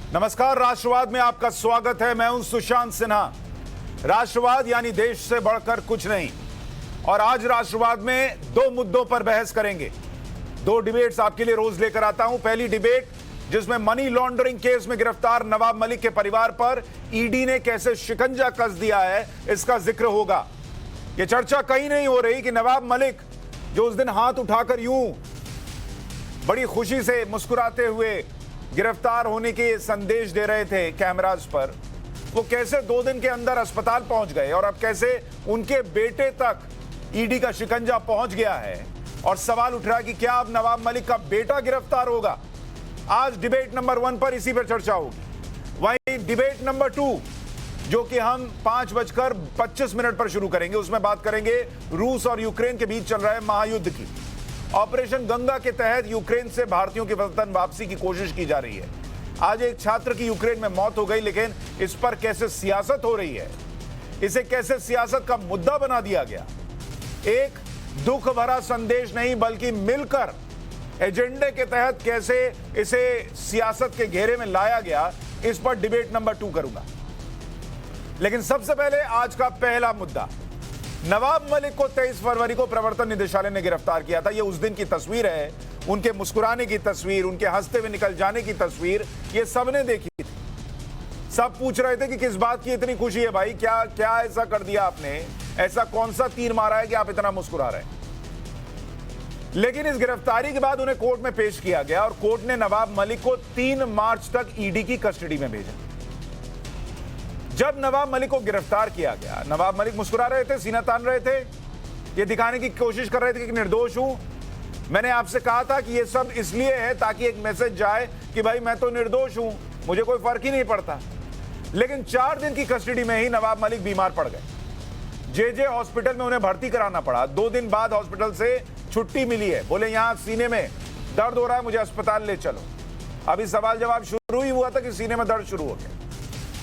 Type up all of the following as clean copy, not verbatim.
नमस्कार, राष्ट्रवाद में आपका स्वागत है। मैं हूं सुशांत सिन्हा। राष्ट्रवाद यानी देश से बढ़कर कुछ नहीं। और आज राष्ट्रवाद में दो मुद्दों पर बहस करेंगे। दो डिबेट्स आपके लिए रोज लेकर आता हूं। पहली डिबेट जिसमें मनी लॉन्ड्रिंग केस में गिरफ्तार नवाब मलिक के परिवार पर ईडी ने कैसे शिकंजा कस दिया है, इसका जिक्र होगा। यह चर्चा कहीं नहीं हो रही कि नवाब मलिक जो उस दिन हाथ उठाकर यूं बड़ी खुशी से मुस्कुराते हुए गिरफ्तार होने के संदेश दे रहे थे कैमरास पर, वो कैसे 2 दिन के अंदर अस्पताल पहुंच गए और अब कैसे उनके बेटे तक ईडी का शिकंजा पहुंच गया है। और सवाल उठ रहा है कि क्या अब नवाब मलिक का बेटा गिरफ्तार होगा। आज डिबेट नंबर 1 पर इसी पर चर्चा होगी। वहीं डिबेट नंबर 2 जो कि हम 5:25 पर शुरू करेंगे, उसमें बात करेंगे रूस और यूक्रेन के बीच चल रहे महायुद्ध की। ऑपरेशन गंगा के तहत यूक्रेन से भारतीयों की वतन वापसी की कोशिश की जा रही है। आज एक छात्र की यूक्रेन में मौत हो गई, लेकिन इस पर कैसे सियासत हो रही है, इसे कैसे सियासत का मुद्दा बना दिया गया। एक दुख भरा संदेश नहीं बल्कि मिलकर एजेंडे के तहत कैसे इसे सियासत के घेरे में लाया गया, इस पर डिबेट नंबर 2 करूंगा। लेकिन सबसे पहले आज का पहला मुद्दा, नवाब मलिक को 23 फरवरी को प्रवर्तन निदेशालय ने गिरफ्तार किया था। यह उस दिन की तस्वीर है, उनके मुस्कुराने की तस्वीर, उनके हंसते हुए निकल जाने की तस्वीर, ये सबने देखी थी। सब पूछ रहे थे कि किस बात की इतनी खुशी है भाई, क्या क्या ऐसा कर दिया आपने, ऐसा कौन सा तीर मारा है कि आप इतना मुस्कुरा रहे हैं। लेकिन इस गिरफ्तारी के बाद उन्हें कोर्ट में पेश किया गया और कोर्ट ने नवाब मलिक को 3 मार्च तक ईडी की कस्टडी में भेजा। जब नवाब मलिक को गिरफ्तार किया गया, नवाब मलिक मुस्कुरा रहे थे, सीना तान रहे थे, ये दिखाने की कोशिश कर रहे थे कि निर्दोष हूं। मैंने आपसे कहा था कि ये सब इसलिए है ताकि एक मैसेज जाए कि भाई मैं तो निर्दोष हूं, मुझे कोई फर्क ही नहीं पड़ता। लेकिन 4 दिन की कस्टडी में ही नवाब मलिक बीमार पड़ गए। जे हॉस्पिटल में उन्हें भर्ती कराना पड़ा। 2 दिन बाद हॉस्पिटल से छुट्टी मिली है। बोले यहां सीने में दर्द हो रहा है, मुझे अस्पताल ले चलो। अभी सवाल जवाब शुरू ही हुआ था कि सीने में दर्द शुरू हो गया।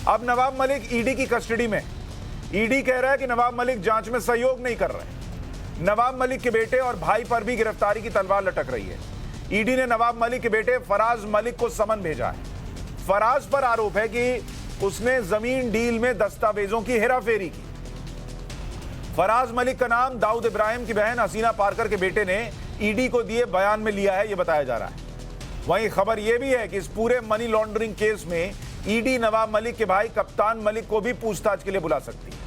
अब नवाब मलिक ईडी की कस्टडी में। ईडी कह रहा है कि नवाब मलिक जांच में सहयोग नहीं कर रहे। नवाब मलिक के बेटे और भाई पर भी गिरफ्तारी की तलवार लटक रही है। ईडी ने नवाब मलिक के बेटे फराज मलिक को समन भेजा है। फराज पर आरोप है कि उसने जमीन डील में दस्तावेजों की हेराफेरी की। फराज मलिक का नाम दाऊद इब्राहिम की बहन हसीना पारकर के बेटे ने ईडी को दिए बयान में लिया है, यह बताया जा रहा है। वहीं खबर यह भी है कि इस पूरे मनी लॉन्ड्रिंग केस में ईडी नवाब मलिक के भाई कप्तान मलिक को भी पूछताछ के लिए बुला सकती है।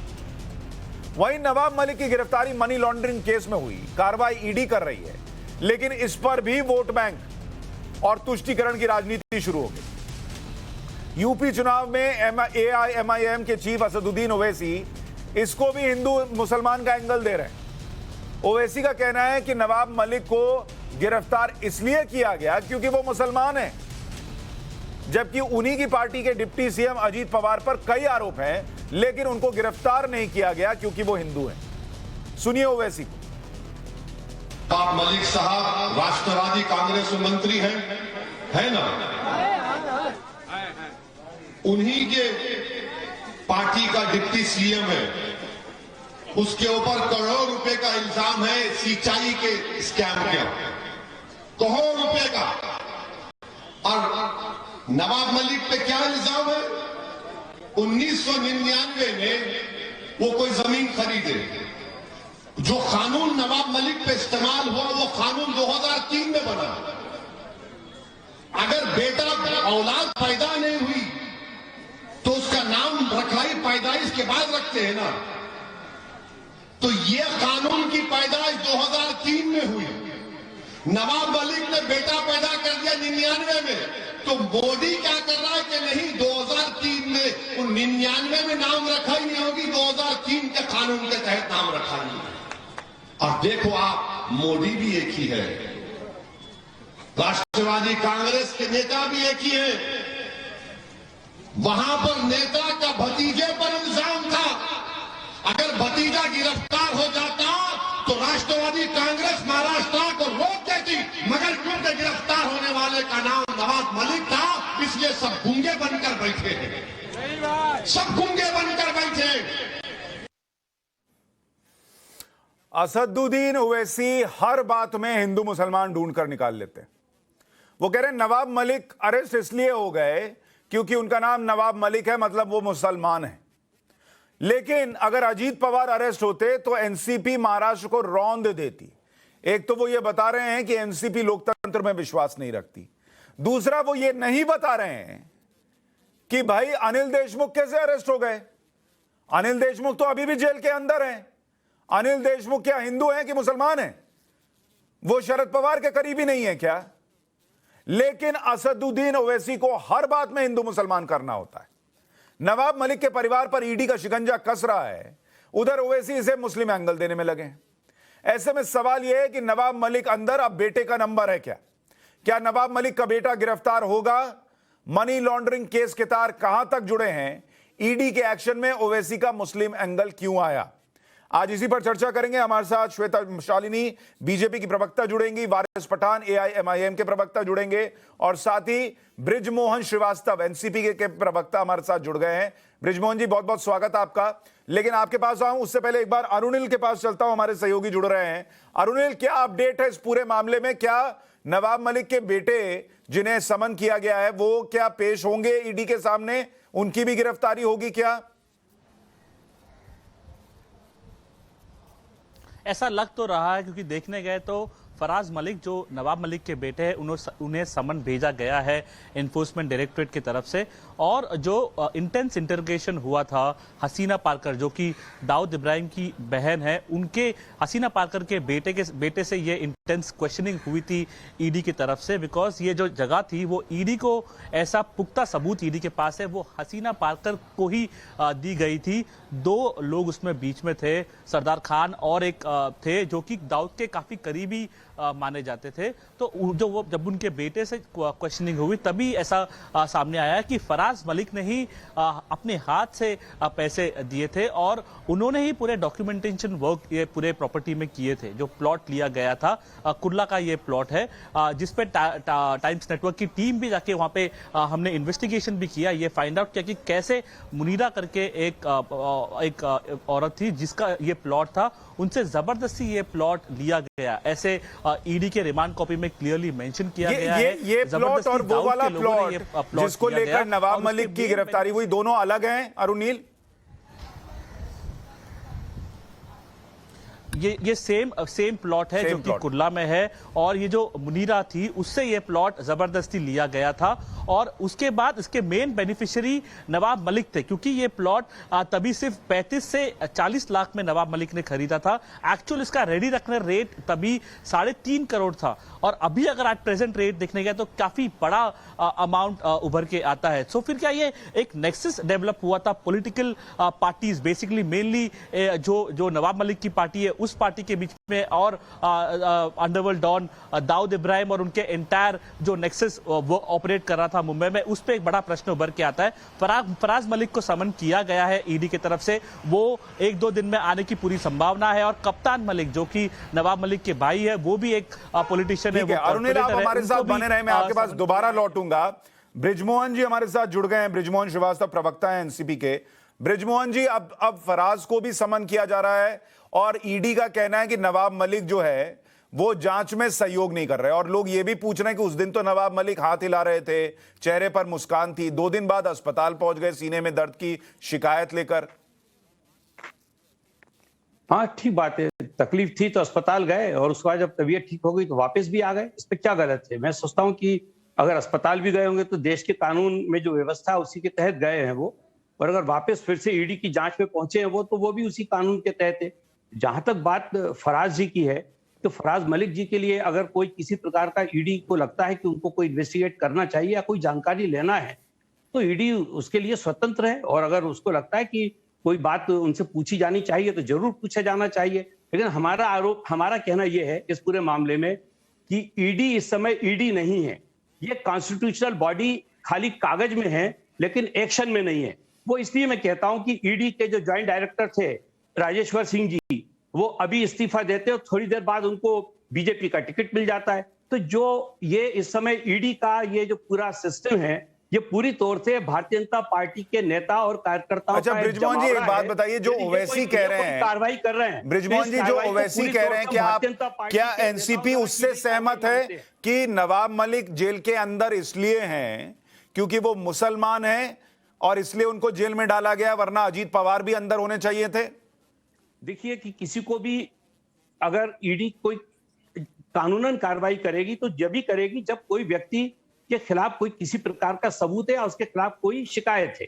वहीं नवाब मलिक की गिरफ्तारी मनी लॉन्ड्रिंग केस में हुई, कार्रवाई ईडी कर रही है, लेकिन इस पर भी वोट बैंक और तुष्टीकरण की राजनीति शुरू हो गई। यूपी चुनाव में एआईएमआईएम के चीफ असदुद्दीन ओवैसी इसको भी हिंदू मुसलमान का एंगल दे रहे हैं। ओवैसी का कहना है कि नवाब मलिक को गिरफ्तार इसलिए किया गया क्योंकि वो मुसलमान है, जबकि उन्हीं की पार्टी के डिप्टी सीएम अजीत पवार पर कई आरोप हैं, लेकिन उनको गिरफ्तार नहीं किया गया क्योंकि वो हिंदू हैं। सुनिए ओवैसी को। नवाब मलिक साहब राष्ट्रवादी कांग्रेस में मंत्री हैं, है ना? उन्हीं के पार्टी का डिप्टी सीएम है। उसके ऊपर करोड़ों रुपए का इल्जाम है सिंचाई के स्कैम के, करोड़ों रुपए का। और नवाब मलिक पे क्या इल्जाम है? 1999 में वो कोई जमीन खरीदे। जो कानून नवाब मलिक पे इस्तेमाल हुआ वो कानून 2003 में बना। अगर बेटा औलाद पैदा नहीं हुई तो उसका नाम रखाई पैदाइश के बाद रखते हैं ना। तो ये कानून की पैदाइश 2003 में हुई। नवाब मलिक ने बेटा पैदा कर दिया 99 में, तो मोदी क्या कर रहा है कि नहीं 2003 में, उन 99 में नाम रखा ही नहीं होगी, 2003 के कानून के तहत नाम रखा ही। और देखो आप, मोदी भी एक ही है, राष्ट्रवादी कांग्रेस के नेता भी एक ही है। वहां पर नेता का भतीजे पर इल्जाम था। अगर भतीजा गिरफ्तार हो जाता तो राष्ट्रवादी कांग्रेस महाराष्ट्र को रोक देती, मगर क्योंकि गिरफ्तार होने वाले का नाम नवाब मलिक था, इसलिए सब गूंगे बनकर बैठे हैं। सब गूंगे बनकर बैठे। असदुद्दीन ओवैसी हर बात में हिंदू मुसलमान ढूंढकर निकाल लेते हैं। वो कह रहे हैं नवाब मलिक अरेस्ट इसलिए हो गए क्योंकि उनका नाम नवाब मलिक है, मतलब वो मुसलमान है। लेकिन अगर अजीत पवार अरेस्ट होते तो एनसीपी महाराष्ट्र को रौंद देती। एक तो वो ये बता रहे हैं कि एनसीपी लोकतंत्र में विश्वास नहीं रखती, दूसरा वो ये नहीं बता रहे हैं कि भाई अनिल देशमुख कैसे अरेस्ट हो गए। अनिल देशमुख तो अभी भी जेल के अंदर हैं। अनिल देशमुख क्या हिंदू हैं कि मुसलमान हैं? वो शरद पवार के करीबी नहीं है क्या? लेकिन असदुद्दीन ओवैसी को हर बात में हिंदू मुसलमान करना होता है। नवाब मलिक के परिवार पर ईडी का शिकंजा कस रहा है, उधर ओवैसी इसे मुस्लिम एंगल देने में लगे। ऐसे में सवाल यह है कि नवाब मलिक अंदर अब बेटे का नंबर है क्या? क्या नवाब मलिक का बेटा गिरफ्तार होगा? मनी लॉन्ड्रिंग केस के तार कहां तक जुड़े हैं? ईडी के एक्शन में ओवैसी का मुस्लिम एंगल क्यों आया? आज इसी पर चर्चा करेंगे। हमारे साथ श्वेता शालिनी बीजेपी की प्रवक्ता जुड़ेंगी, वारिस पठान एआईएमआईएम के प्रवक्ता जुड़ेंगे, और साथ ही बृजमोहन श्रीवास्तव एनसीपी के प्रवक्ता हमारे साथ जुड़ गए हैं। बृजमोहन जी, बहुत बहुत स्वागत आपका। लेकिन आपके पास आऊं उससे पहले एक बार अरुणिल के पास चलता हूं, हमारे सहयोगी जुड़ रहे हैं। अरुणिल, क्या अपडेट है इस पूरे मामले में? क्या नवाब मलिक के बेटे जिन्हें समन किया गया है वो क्या पेश होंगे ईडी के सामने? उनकी भी गिरफ्तारी होगी क्या? ऐसा लग तो रहा है, क्योंकि देखने गए तो फराज मलिक जो नवाब मलिक के बेटे हैं उन्हें समन भेजा गया है एनफोर्समेंट डायरेक्टरेट की तरफ से। और जो इंटेंस इंटरोगेशन हुआ था हसीना पारकर, जो कि दाऊद इब्राहिम की बहन है, उनके हसीना पारकर के बेटे से ये इंटेंस क्वेश्चनिंग हुई थी ईडी की तरफ से। बिकॉज ये जो जगह थी वो ईडी को ऐसा पुख्ता सबूत ईडी के पास है वो हसीना पारकर को ही दी गई थी। दो लोग उसमें बीच में थे, सरदार खान और एक थे जो कि दाऊद के काफी करीबी माने जाते थे। तो जब उनके बेटे से क्वेश्चनिंग हुई तभी ऐसा सामने आया कि फराज मलिक ने ही अपने हाथ से पैसे दिए थे और उन्होंने ही पूरे डॉक्यूमेंटेशन वर्क ये पूरे प्रॉपर्टी में किए थे। जो प्लॉट लिया गया था कुर्ला का ये प्लॉट है, जिसपे टाइम्स नेटवर्क की टीम भी जाके वहां पे हमने इन्वेस्टिगेशन भी किया, ये फाइंड आउट किया कि कैसे मुनीरा करके एक औरत थी जिसका ये प्लॉट था, उनसे जबरदस्ती ये प्लॉट लिया गया। ऐसे ईडी के रिमांड कॉपी में क्लियरली मेंशन किया गया है। ये प्लॉट और वो वाला प्लॉट जिसको लेकर नवाब मलिक की गिरफ्तारी हुई, दोनों अलग हैं अरुणिल? ये सेम प्लॉट है जो कि कुर्ला में है, और ये जो मुनीरा थी उससे ये प्लॉट जबरदस्ती लिया गया था। और उसके बाद इसके मेन बेनिफिशियरी नवाब मलिक थे, क्योंकि ये प्लॉट तभी सिर्फ 35 से 40 लाख में नवाब मलिक ने खरीदा था। एक्चुअल इसका रेडी रखने रेट तभी 3.5 करोड़ था, और अभी अगर आज प्रेजेंट रेट देखने गए तो काफी बड़ा अमाउंट उभर के आता है। सो फिर क्या ये एक नेक्सस डेवलप हुआ था पॉलिटिकल पार्टीज, बेसिकली मेनली जो नवाब मलिक की पार्टी है उस पार्टी के बीच में, और अंडरवर्ल्ड डॉन दाऊद इब्राहिम और उनके एंटायर जो नेक्सस वो ऑपरेट कर रहा था मुंबई में, उस पर एक बड़ा प्रश्न उभर के आता है। फराज मलिक को समन किया गया है ईडी की तरफ से, वो 1-2 दिन में आने की पूरी संभावना है। और कप्तान मलिक जो कि नवाब मलिक के भाई है, वो भी एक पॉलिटिशियन है। अरुणिल, आप हमारे साथ बने रहे, मैं आपके पास दोबारा लौटूंगा। बृजमोहन जी हमारे साथ जुड़ गए हैं, बृजमोहन श्रीवास्तव प्रवक्ता है एनसीपी के। बृजमोहन जी, अब फराज को भी समन किया जा रहा है और ईडी का कहना है कि नवाब मलिक जो है वो जांच में सहयोग नहीं कर रहे, और लोग ये भी पूछ रहे हैं कि उस दिन तो नवाब मलिक हाथ हिला रहे थे, चेहरे पर मुस्कान थी, 2 दिन बाद अस्पताल पहुंच गए सीने में दर्द की शिकायत लेकर। हाँ, ठीक बात है, तकलीफ थी तो अस्पताल गए और उसके बाद जब तबीयत ठीक हो गई तो वापस भी आ गए। इस पे क्या गलत है? मैं सोचता हूँ कि अगर अस्पताल भी गए होंगे तो देश के कानून में जो व्यवस्था है उसी के तहत गए हैं वो, और अगर वापस फिर से ईडी की जांच में पहुंचे हैं वो, तो वो भी उसी कानून के तहत है। जहां तक बात फराज जी की है, तो फराज मलिक जी के लिए अगर कोई किसी प्रकार का ईडी को लगता है कि उनको कोई इन्वेस्टिगेट करना चाहिए या कोई जानकारी लेना है, तो ईडी उसके लिए स्वतंत्र है। और अगर उसको लगता है कि कोई बात उनसे पूछी जानी चाहिए तो जरूर पूछा जाना चाहिए। लेकिन हमारा कहना यह है इस पूरे मामले में कि ईडी इस समय ईडी नहीं है। ये कॉन्स्टिट्यूशनल बॉडी खाली कागज में है लेकिन एक्शन में नहीं है। वो इसलिए मैं कहता हूं कि ईडी के जो ज्वाइंट डायरेक्टर थे राजेश्वर सिंह जी, वो अभी इस्तीफा देते और थोड़ी देर बाद उनको बीजेपी का टिकट मिल जाता है। तो जो ये इस समय ईडी का ये जो पूरा सिस्टम है, ये पूरी तौर से भारतीय जनता पार्टी के नेता और कार्यकर्ताओं अच्छा, बृजमोहन जी एक बात बताइए, जो ओवैसी कह रहे हैं कार्रवाई कर रहे हैं, बृजमोहन जी जो ओवैसी कह रहे हैं, क्या एनसीपी उससे सहमत है कि नवाब मलिक जेल के अंदर इसलिए हैं क्योंकि वो मुसलमान हैं और इसलिए उनको जेल में डाला गया, वरना अजीत पवार भी अंदर होने चाहिए थे? देखिए कि किसी को भी अगर ईडी कोई कानूनन कार्रवाई करेगी तो जब भी करेगी जब कोई व्यक्ति के खिलाफ कोई किसी प्रकार का सबूत है या उसके खिलाफ कोई शिकायत है।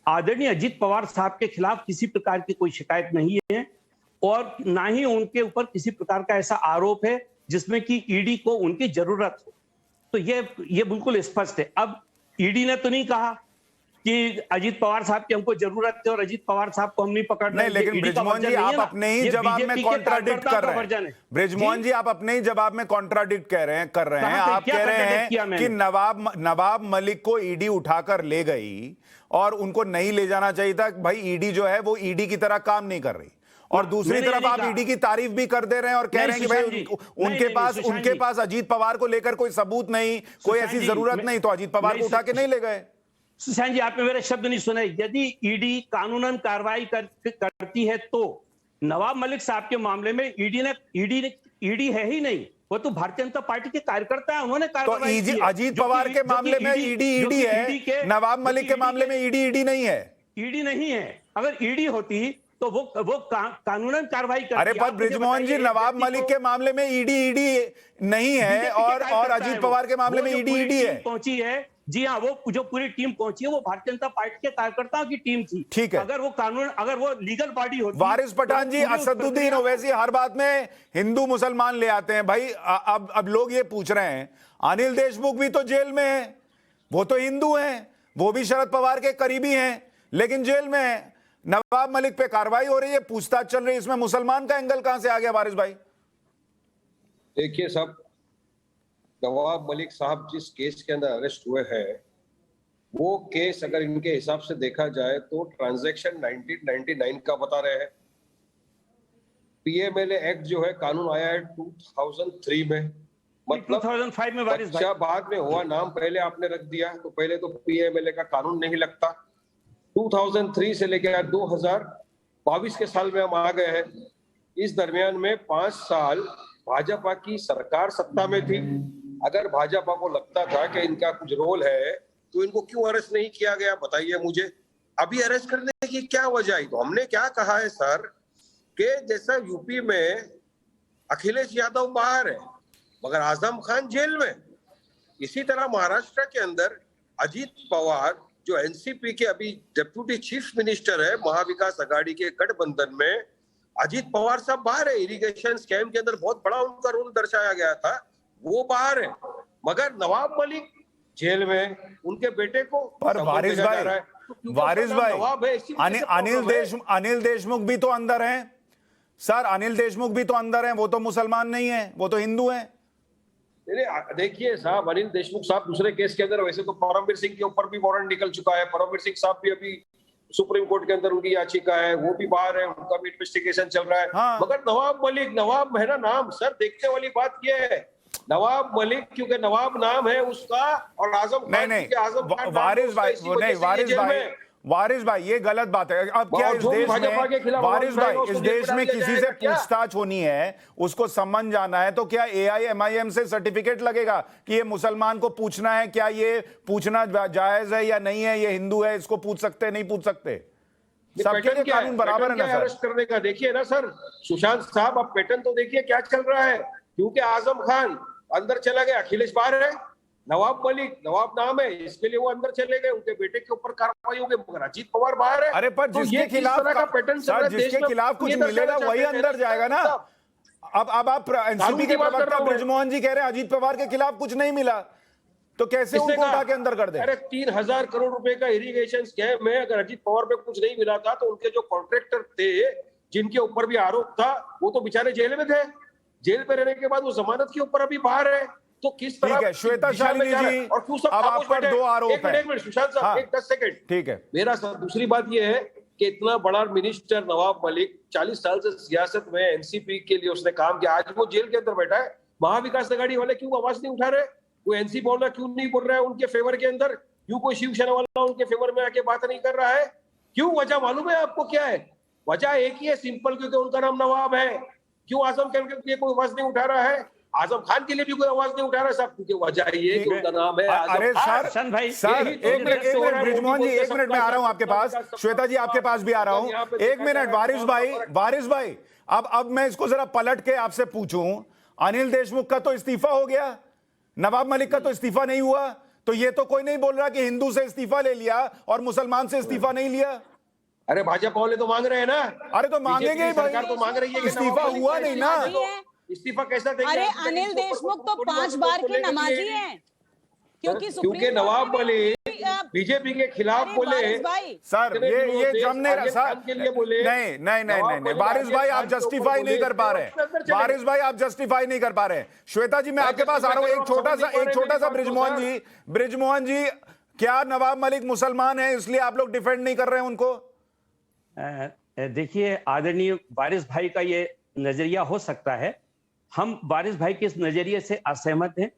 आदरणीय अजीत पवार साहब के खिलाफ किसी प्रकार की कोई शिकायत नहीं है और ना ही उनके ऊपर किसी प्रकार का ऐसा आरोप है जिसमें कि ईडी को उनकी जरूरत हो। तो ये बिल्कुल स्पष्ट है। अब ईडी ने तो नहीं कहा कि अजीत पवार साहब की हमको जरूरत है और अजीत पवार साहब को हम नहीं पकड़ रहे। नहीं, लेकिन बृजमोहन जी आप अपने ही जवाब में कॉन्ट्राडिक्ट कर रहे हैं। बृजमोहन जी आप अपने ही जवाब में कॉन्ट्राडिक्ट कर रहे हैं। आप कह रहे हैं कि नवाब मलिक को ईडी उठाकर ले गई और उनको नहीं ले जाना चाहिए था। भाई ईडी जो है वो ईडी की तरह काम नहीं कर रही, और दूसरी तरफ आप ईडी की तारीफ भी कर दे रहे हैं और कह रहे हैं कि भाई उनके पास अजीत पवार को लेकर कोई सबूत नहीं, कोई ऐसी जरूरत नहीं, तो अजीत पवार को उठा के नहीं ले गए। सुशांत जी आपने मेरे शब्द नहीं सुने। यदि ईडी कानूनन कार्रवाई करती है तो नवाब मलिक साहब के मामले में ईडी है ही नहीं, वो तो भारतीय जनता पार्टी के कार्यकर्ता है, उन्होंने कार्रवाई की। तो अजीत पवार के मामले में ईडी है, नवाब मलिक के मामले में ईडी नहीं है। ईडी नहीं है। अगर ईडी होती तो वो कानूनन कार्रवाई करती। अरे पर बृजमोहन जी नवाब मलिक के मामले में ईडी नहीं है और अजीत पवार के मामले में ईडी है। पहुंची है। जी हाँ, वो जो पूरी टीम पहुंची है वो भारतीय जनता पार्टी के कार्यकर्ताओं की टीम थी। ठीक है। अगर वो लीगल बॉडी होती। वारिस पठान जी, असदुद्दीन ओवैसी हर बात में हिंदू मुसलमान ले आते हैं। भाई अब लोग ये पूछ रहे हैं, अनिल देशमुख भी तो जेल में है, वो तो हिंदू हैं, वो भी शरद पवार के करीबी हैं, लेकिन जेल में है। नवाब मलिक पे कार्रवाई हो रही है, पूछताछ चल रही है, इसमें मुसलमान का एंगल कहां से आ गया वारिस भाई? देखिए साहब, नवाब मलिक साहब जिस केस के अंदर अरेस्ट हुए हैं वो केस अगर इनके हिसाब से देखा जाए तो ट्रांजैक्शन 1999 का बता रहे हैं। पीएमएलए एक्ट जो है कानून आया है 2003 में, मतलब 2005 में वारिस भाई। अच्छा बाद में हुआ, नाम पहले आपने रख दिया, तो पहले तो पीएमएलए का कानून नहीं लगता। 2003 से लेकर 2022 के साल में हम आ गए हैं। इस दरमियान में 5 साल भाजपा की सरकार सत्ता में थी। अगर भाजपा को लगता था कि इनका कुछ रोल है तो इनको क्यों अरेस्ट नहीं किया गया, बताइए मुझे। अभी अरेस्ट करने की क्या वजह है? तो हमने क्या कहा है सर कि जैसा यूपी में अखिलेश यादव बाहर है मगर आजम खान जेल में, इसी तरह महाराष्ट्र के अंदर अजीत पवार जो एनसीपी के अभी डिप्टी चीफ मिनिस्टर है महाविकास आघाड़ी के गठबंधन में, अजीत पवार साहब बाहर है। इरिगेशन स्कैम के अंदर बहुत बड़ा उनका रोल दर्शाया गया था, वो बाहर है। मगर नवाब मलिक जेल में, उनके बेटे को पर वारिस भाई अनिल देशमुख भी तो अंदर हैं सर, अनिल देशमुख भी तो अंदर हैं, वो तो मुसलमान नहीं है, वो तो हिंदू हैं। देखिए साहब, अनिल देशमुख साहब दूसरे केस के अंदर, वैसे तो परमवीर सिंह के ऊपर भी वारंट निकल चुका है। परमवीर सिंह साहब भी अभी सुप्रीम कोर्ट के अंदर उनकी याचिका है, वो भी बाहर है, उनका भी इन्वेस्टिगेशन चल रहा है। हाँ। मगर नवाब मलिक, नवाब है ना नाम सर, देखने वाली बात ये है नवाब मलिक, क्योंकि नवाब नाम है उसका और आजम खान नहीं वारिस भाई ये गलत बात है। अब क्या इस देश में वारिस भाई इस देश में किसी से पूछताछ होनी है, उसको समन जाना है, तो क्या AIMIM से सर्टिफिकेट लगेगा कि ये मुसलमान को पूछना है, क्या ये पूछना जायज है या नहीं है, ये हिंदू है, इसको पूछ सकते नहीं पूछ सकते? सबके लिए कानून बराबर है ना सर? अरेस्ट करने का देखिए ना सर सुशांत साहब, अब पैटर्न तो देखिए क्या चल रहा है। क्योंकि आजम खान अंदर चला गया, अखिलेश बाहर है, नवाब मलिक नवाब नाम है, इसके लिए वो अंदर चले गए, उनके बेटे के ऊपर कार्रवाई हो गई, मगर अजीत पवार बाहर है। अरे पर जिसके खिलाफ कुछ मिलेगा वही अंदर जाएगा ना। अब आप एनसीपी के प्रवक्ता बृजमोहन जी कह रहे हैं अजीत पवार के खिलाफ कुछ नहीं मिला, तो कैसे उनको उठा के अंदर कर दे? अरे 3000 करोड़ रुपए का इरिगेशन स्कैम में अगर अजीत पवार पे कुछ नहीं मिला था तो उनके जो कॉन्ट्रैक्टर थे जिनके ऊपर भी आरोप था वो तो बेचारे जेल में थे। जेल पे रहने के बाद वो जमानत के ऊपर अभी बाहर है, तो किस तरह? ठीक है श्वेता शालिनी जी, अब आप पर 2 आरोप हैं। एक मिनट सुशांत साहब, एक 10 सेकंड। ठीक है। मेरा सर दूसरी बात ये है कि इतना बड़ा मिनिस्टर नवाब मलिक 40 साल से सियासत में एनसीपी के लिए उसने काम किया, आज वो जेल के अंदर बैठा है। महाविकास आघाड़ी वाले क्यों आवाज नहीं उठा रहे? कोई एनसीपी वाला क्यों नहीं बोल रहा है उनके फेवर के अंदर? क्यों कोई शिवसेना वाला उनके फेवर में आके बात नहीं कर रहा है? क्यों? वजह मालूम है आपको क्या है? वजह एक ही है, सिंपल, क्योंकि उनका नाम नवाब है। क्यों आजम खान के लिए कोई आवाज नहीं उठा रहा है? आजम खान के लिए भी कोई आवाज नहीं उठा रहा साहब, क्योंकि वजह ये कि उनका नाम है आजम अरे खान। सर भाई, सर एक मिनट ब्रिजमोहन जी, एक मिनट में आ रहा हूं आपके पास, श्वेता जी आपके पास भी आ रहा हूं, एक मिनट। वारिस भाई अब मैं इसको जरा पलट के आपसे पूछूं, अनिल देशमुख का तो इस्तीफा हो गया, नवाब मलिक का तो इस्तीफा नहीं हुआ, तो ये तो कोई नहीं बोल रहा कि हिंदू से इस्तीफा ले लिया और मुसलमान से इस्तीफा नहीं लिया। अरे भाजपा वाले तो मांग रहे हैं ना। अरे तो मांगेंगे ही भाई, सरकार तो मांग रही है कि इस्तीफा नवाब मलिक हुआ का नहीं ना। इस्तीफा कैसा देंगे? अरे अनिल देशमुख तो 5 बार के नमाजी हैं, क्योंकि नवाब मलिक बीजेपी के खिलाफ बोले। सर ये जमने सर नहीं वारिस भाई आप जस्टिफाई नहीं कर पा रहे, वारिस भाई आप जस्टिफाई नहीं कर पा रहे। श्वेता जी मैं आपके पास आ रहा हूं, एक छोटा सा ब्रिजमोहन जी, क्या नवाब मलिक मुसलमान है इसलिए आप लोग डिफेंड नहीं कर रहे हैं उनको? देखिए आदरणीय वारिस भाई का ये नजरिया हो सकता है, हम वारिस भाई के इस नजरिए से असहमत हैं।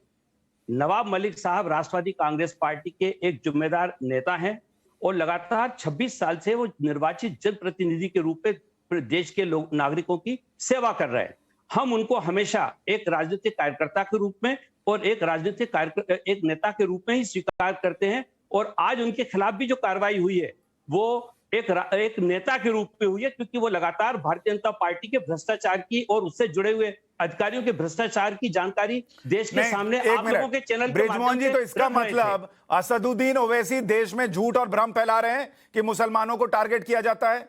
नवाब मलिक साहब राष्ट्रवादी कांग्रेस पार्टी के एक जिम्मेदार नेता हैं और लगातार 26 साल से वो निर्वाचित जनप्रतिनिधि के रूप में देश के लोग नागरिकों की सेवा कर रहे हैं। हम उनको हमेशा एक राजनीतिक कार्यकर्ता के रूप में और एक नेता के रूप में ही स्वीकार करते हैं, और आज उनके खिलाफ भी जो कार्रवाई हुई है वो एक नेता के रूप में हुई है, क्योंकि वो लगातार भारतीय जनता पार्टी के भ्रष्टाचार की और उससे जुड़े हुए अधिकारियों के भ्रष्टाचार की जानकारी देश के सामने आप लोगों के चैनल पे ब्रिजमोहन जी, तो इसका मतलब असदुद्दीन ओवैसी देश में झूठ और भ्रम फैला रहे हैं कि मुसलमानों को टारगेट किया जाता है?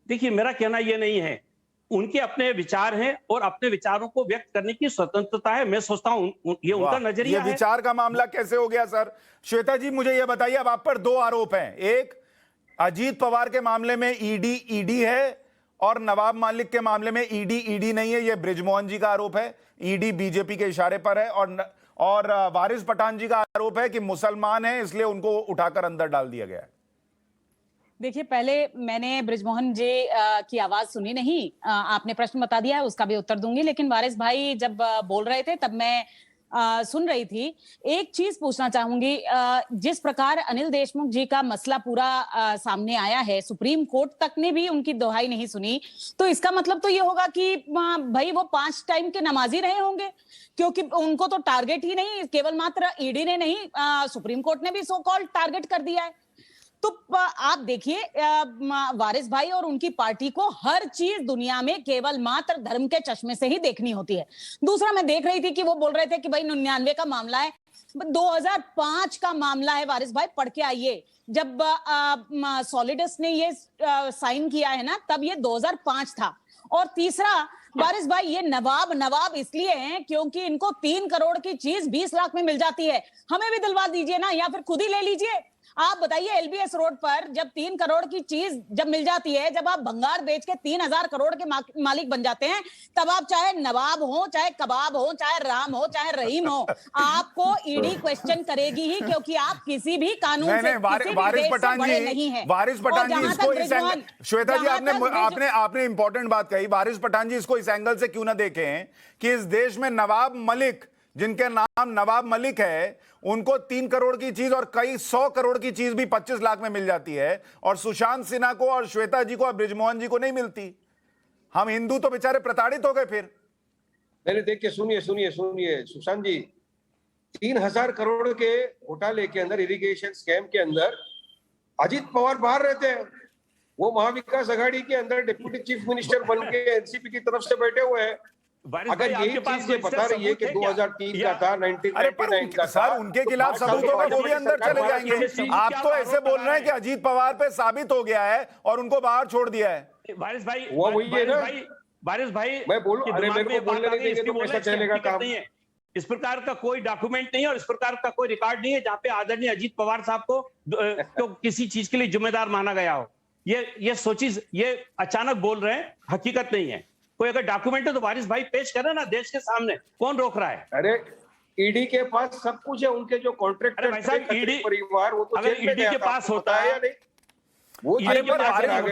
देखिए मेरा कहना यह नहीं है, उनके अपने विचार हैं और अपने विचारों को व्यक्त करने की स्वतंत्रता है। मैं सोचता हूं ये उनका नजरिया है। ये विचार का मामला कैसे हो गया सर? श्वेता जी मुझे यह बताइए, अब आप पर 2 आरोप हैं, एक अजीत पवार के मामले में ईडी है और नवाब मलिक के मामले में ईडी नहीं है, यह ब्रिजमोहन जी का आरोप है। ईडी बीजेपी के इशारे पर है और वारिस पठान जी का आरोप है कि मुसलमान है इसलिए उनको उठाकर अंदर डाल दिया गया है। देखिए पहले मैंने ब्रिजमोहन जी की आवाज सुनी नहीं, आपने प्रश्न बता दिया है, उसका भी उत्तर दूंगी, लेकिन वारिस भाई जब बोल रहे थे तब मैं सुन रही थी। एक चीज पूछना चाहूंगी, जिस प्रकार अनिल देशमुख जी का मसला पूरा सामने आया है, सुप्रीम कोर्ट तक ने भी उनकी दोहाई नहीं सुनी, तो इसका मतलब तो ये होगा कि भाई वो 5 टाइम के नमाजी रहे होंगे, क्योंकि उनको तो टारगेट ही नहीं, केवल मात्र ईडी ने नहीं, सुप्रीम कोर्ट ने भी सो कॉल्ड टारगेट कर दिया है। तो आप देखिए वारिस भाई और उनकी पार्टी को हर चीज दुनिया में केवल मात्र धर्म के चश्मे से ही देखनी होती है। दूसरा मैं देख रही थी कि वो बोल रहे थे कि भाई 99 का मामला है, 2005 का मामला है। वारिस भाई पढ़ के आइए, जब सॉलिडस ने ये साइन किया है ना, तब ये 2005 था। और तीसरा वारिस भाई, ये नवाब इसलिए हैं क्योंकि इनको 3 करोड़ की चीज 20 लाख में मिल जाती है। हमें भी दिलवा दीजिए ना, या फिर खुद ही ले लीजिए। आप बताइए एलबीएस रोड पर जब 3 करोड़ की चीज जब मिल जाती है, जब आप भंगार बेच के 3000 करोड़ के मालिक बन जाते हैं, तब आप चाहे नवाब हो, चाहे कबाब हो, चाहे राम हो, चाहे रहीम हो, आपको ईडी क्वेश्चन करेगी ही, क्योंकि आप किसी भी कानून से किसी भी देश से बड़े नहीं हैं। वारिस पठान जी इसको इस एंगल, श्वेता जी आपने इंपॉर्टेंट बात कही। वारिस पठान जी इसको इस एंगल से क्यों ना देखें कि इस देश में नवाब मलिक, जिनके नाम नवाब मलिक है, उनको 3 करोड़ की चीज और कई 100 करोड़ की चीज भी 25 लाख में मिल जाती है, और सुशांत सिन्हा को और श्वेता जी को और ब्रिजमोहन जी को नहीं मिलती। हम हिंदू तो बेचारे प्रताड़ित हो गए। फिर मैंने देख के सुनिए सुशांत जी, 3000 करोड़ के घोटाले के अंदर, इरिगेशन स्कैम के अंदर अजीत पवार बाहर रहते हैं। वो महाविकास आघाड़ी के अंदर डिप्यूटी चीफ मिनिस्टर बन के एनसीपी की तरफ से बैठे हुए हैं। अगर यही चीज ये बता रही है कि 2003 का था, 1999 का था, सर उनके खिलाफ सबूत होगा, वो भी अंदर चले जाएंगे। आप तो ऐसे बोल रहे हैं कि अजीत पवार पे साबित हो गया है और उनको बाहर छोड़ दिया है। वारिस भाई, वो वही है ना। वारिस भाई, मैं बोलूं, अरे मेरे को बोलने नहीं देंगे तो कैसा चलेगा काम? इस प्रकार का कोई डॉक्यूमेंट नहीं है और इस प्रकार का कोई रिकॉर्ड नहीं है जहां पे आदरणीय अजीत पवार साहब को तो किसी चीज के लिए जिम्मेदार माना गया हो। ये सोची, ये अचानक बोल रहे हैं, हकीकत नहीं है। कोई अगर डॉक्यूमेंट है तो वारिस भाई पेश करे ना देश के सामने, कौन रोक रहा है? अरे ईडी के पास सब कुछ है, उनके जो कॉन्ट्रैक्टर परिवार, वो तो अगर ईडी के पास होता है या नहीं, वो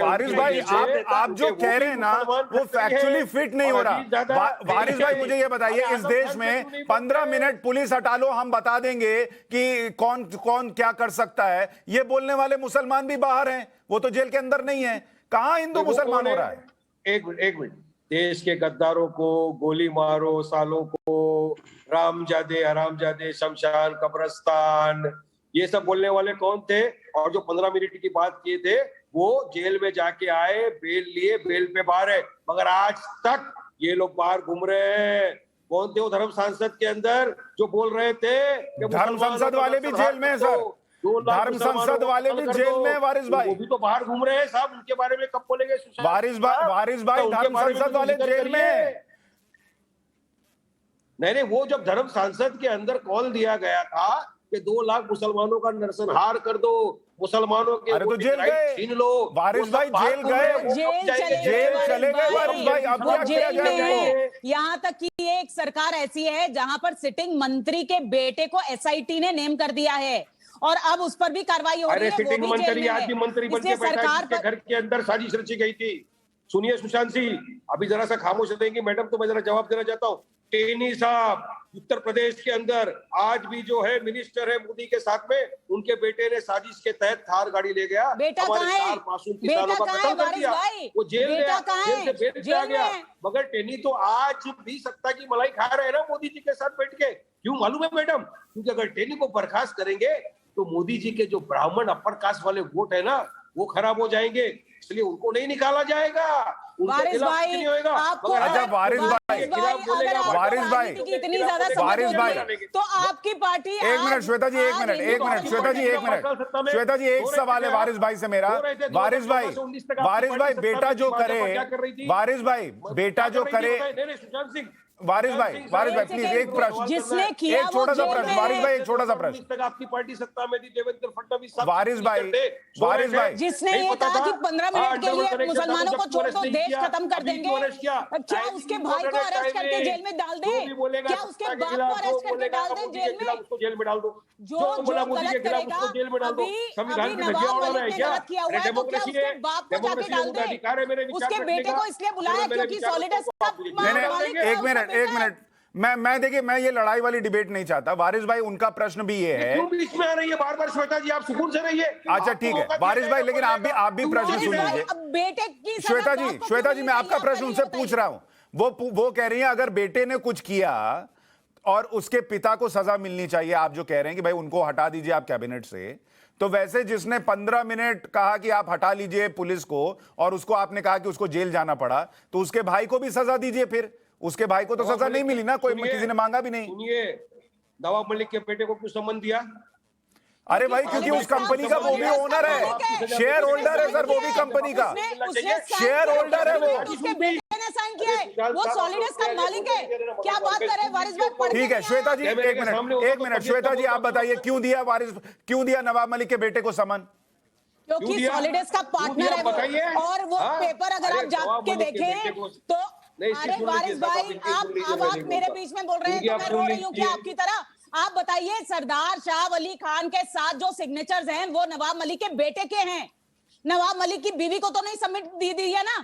वारिस भाई आप जो कह रहे हैं ना, वो फैक्चुअली फिट नहीं हो रहा। वारिस भाई मुझे ये बताइए, इस देश में 15 मिनट पुलिस हटा लो, हम बता देंगे कि कौन कौन क्या कर सकता है, ये बोलने वाले मुसलमान भी बाहर हैं, वो तो जेल के अंदर नहीं है। कहां हिंदू मुसलमान हो रहा है? एक मिनट देश के गद्दारों को गोली मारो, सालों को रामजादे, हरामजादे, शमशान, कब्रिस्तान, ये सब बोलने वाले कौन थे? और जो 15 मिनट की बात किए थे वो जेल में जाके आए, बेल लिए, बेल पे बाहर है, मगर आज तक ये लोग बाहर घूम रहे हैं। कौन थे वो धर्म सांसद के अंदर जो बोल रहे थे कि धर्म संसद वाले भी जेल में है सर, धर्म संसद वाले भी जेल में है वारिस भाई, वो भी तो बाहर घूम रहे हैं साहब, उनके बारे में कब बोलेंगे? वारिस भाई धर्म संसद वाले जेल में है। नहीं, वो जब धर्म सांसद के अंदर कॉल दिया गया था कि 2 लाख मुसलमानों का नरसंहार कर दो, मुसलमानों के अरे तो जेल गए, छीन लो, वारिस भाई जेल गए, जेल चले गए वारिस भाई, अब क्या किया जाए? यहाँ तक कि एक सरकार ऐसी है जहां पर सिटिंग मंत्री के बेटे को एसआईटी ने नेम कर दिया है और अब उस पर भी कार्रवाई हो रही है। सिटिंग मंत्री आज भी मंत्री बनके सरकार के घर के अंदर साजिश रची गई थी। सुनिए सुशांत सिंह, अभी जरा सा खामोश रहेंगी मैडम तो मैं जरा जवाब देना चाहता हूँ। टेनी साहब उत्तर प्रदेश के अंदर आज भी जो है मिनिस्टर है मोदी के साथ में, उनके बेटे ने साजिश के तहत थार गाड़ी ले गया, बेटा हमारे कहाँ है? 4 मासूम किसानों का कत्ल कर दिया, वो जेल गया, जेल से बेल पे आ गया। मगर टेनी तो आज भी सत्ता की मलाई खा रहे हैं ना मोदी जी के साथ बैठ के। क्यों मालूम है मैडम? क्योंकि अगर टेनी को बर्खास्त करेंगे तो मोदी जी के जो ब्राह्मण अपर कास्ट वाले वोट है ना वो खराब हो जाएंगे, इसलिए उनको नहीं निकाला जाएगा। वारिस भाई आपको, अच्छा वारिस भाई इतनी ज्यादा वारिस भाई तो आपकी पार्टी, एक मिनट श्वेता जी, एक मिनट श्वेता जी, एक मिनट श्वेता जी, एक सवाल है वारिस भाई से मेरा। वारिस भाई बेटा जो करे, वारिस भाई बेटा जो करे, वारिस भाई प्लीज एक प्रश्न, जिसने किया एक छोटा सा प्रश्न, वारिस भाई एक छोटा सा प्रश्न। तक आपकी पार्टी सत्ता में थी, देवेंद्र फडणवीस वारिस भाई जिसने ये कहा कि 15 मिनट के लिए मुसलमानों को छोड़ दो देश खत्म कर देंगे, क्या उसके भाई को अरेस्ट करके जेल में डाल दे? क्या उसके बाप को अरेस्ट करके डाल दे जेल में डाल दो? जो गलत करेगा, अभी नवाब मलिक ने गलत किया हुआ है तो क्या उसके बाप को जाके डाल दे? उसके बेटे को इसलिए बुलाया क्योंकि सॉलिडस का एक मिनट मैं देखिए, मैं ये लड़ाई वाली डिबेट नहीं चाहता। वारिस भाई उनका प्रश्न भी ये है, क्यों बीच में आ रही है बार-बार श्वेता जी? आप सुकून से रहिए। अच्छा ठीक है वारिस भाई, लेकिन आप भी प्रश्न सुन लीजिए। बेटे की श्वेता जी मैं आपका प्रश्न उनसे पूछ रहा हूं, वो कह रही है अगर बेटे ने कुछ किया और उसके पिता को सजा मिलनी चाहिए, आप जो कह रहे हैं कि भाई उनको हटा दीजिए आप कैबिनेट से, तो वैसे जिसने 15 मिनट कहा कि आप हटा लीजिए पुलिस को और उसको आपने कहा कि उसको जेल जाना पड़ा, तो उसके भाई को भी सजा दीजिए। फिर उसके भाई को तो सजा नहीं मिली ना, कोई किसी ने मांगा भी नहीं। सुनिए, नवाब मलिक के बेटे को क्यों सम्मन दिया? अरे भाई क्योंकि उस कंपनी का वो भी ओनर है, शेयर होल्डर है सर, वो भी कंपनी का शेयर होल्डर है, वो उसके बेटे ने साइन किया है, वो सॉलिडस का मालिक है। क्या बात कर रहे हैं वारिस भाई? ठीक है श्वेता जी, एक मिनट श्वेता जी आप बताइए क्यों दिया नवाब मलिक के बेटे को समन? क्योंकि सॉलिडस का पार्टनर है वो, और वो पेपर अगर आप जाके देखें तो, अरे वारिस भाई आप मेरे बीच में बोल रहे हैं तो मैं रो रही हूँ क्या आपकी तरह? आप बताइए, सरदार शाह अली खान के साथ जो सिग्नेचर्स हैं वो नवाब मलिक के बेटे के हैं, नवाब मलिक की बीवी को तो नहीं सबमिट दी है ना?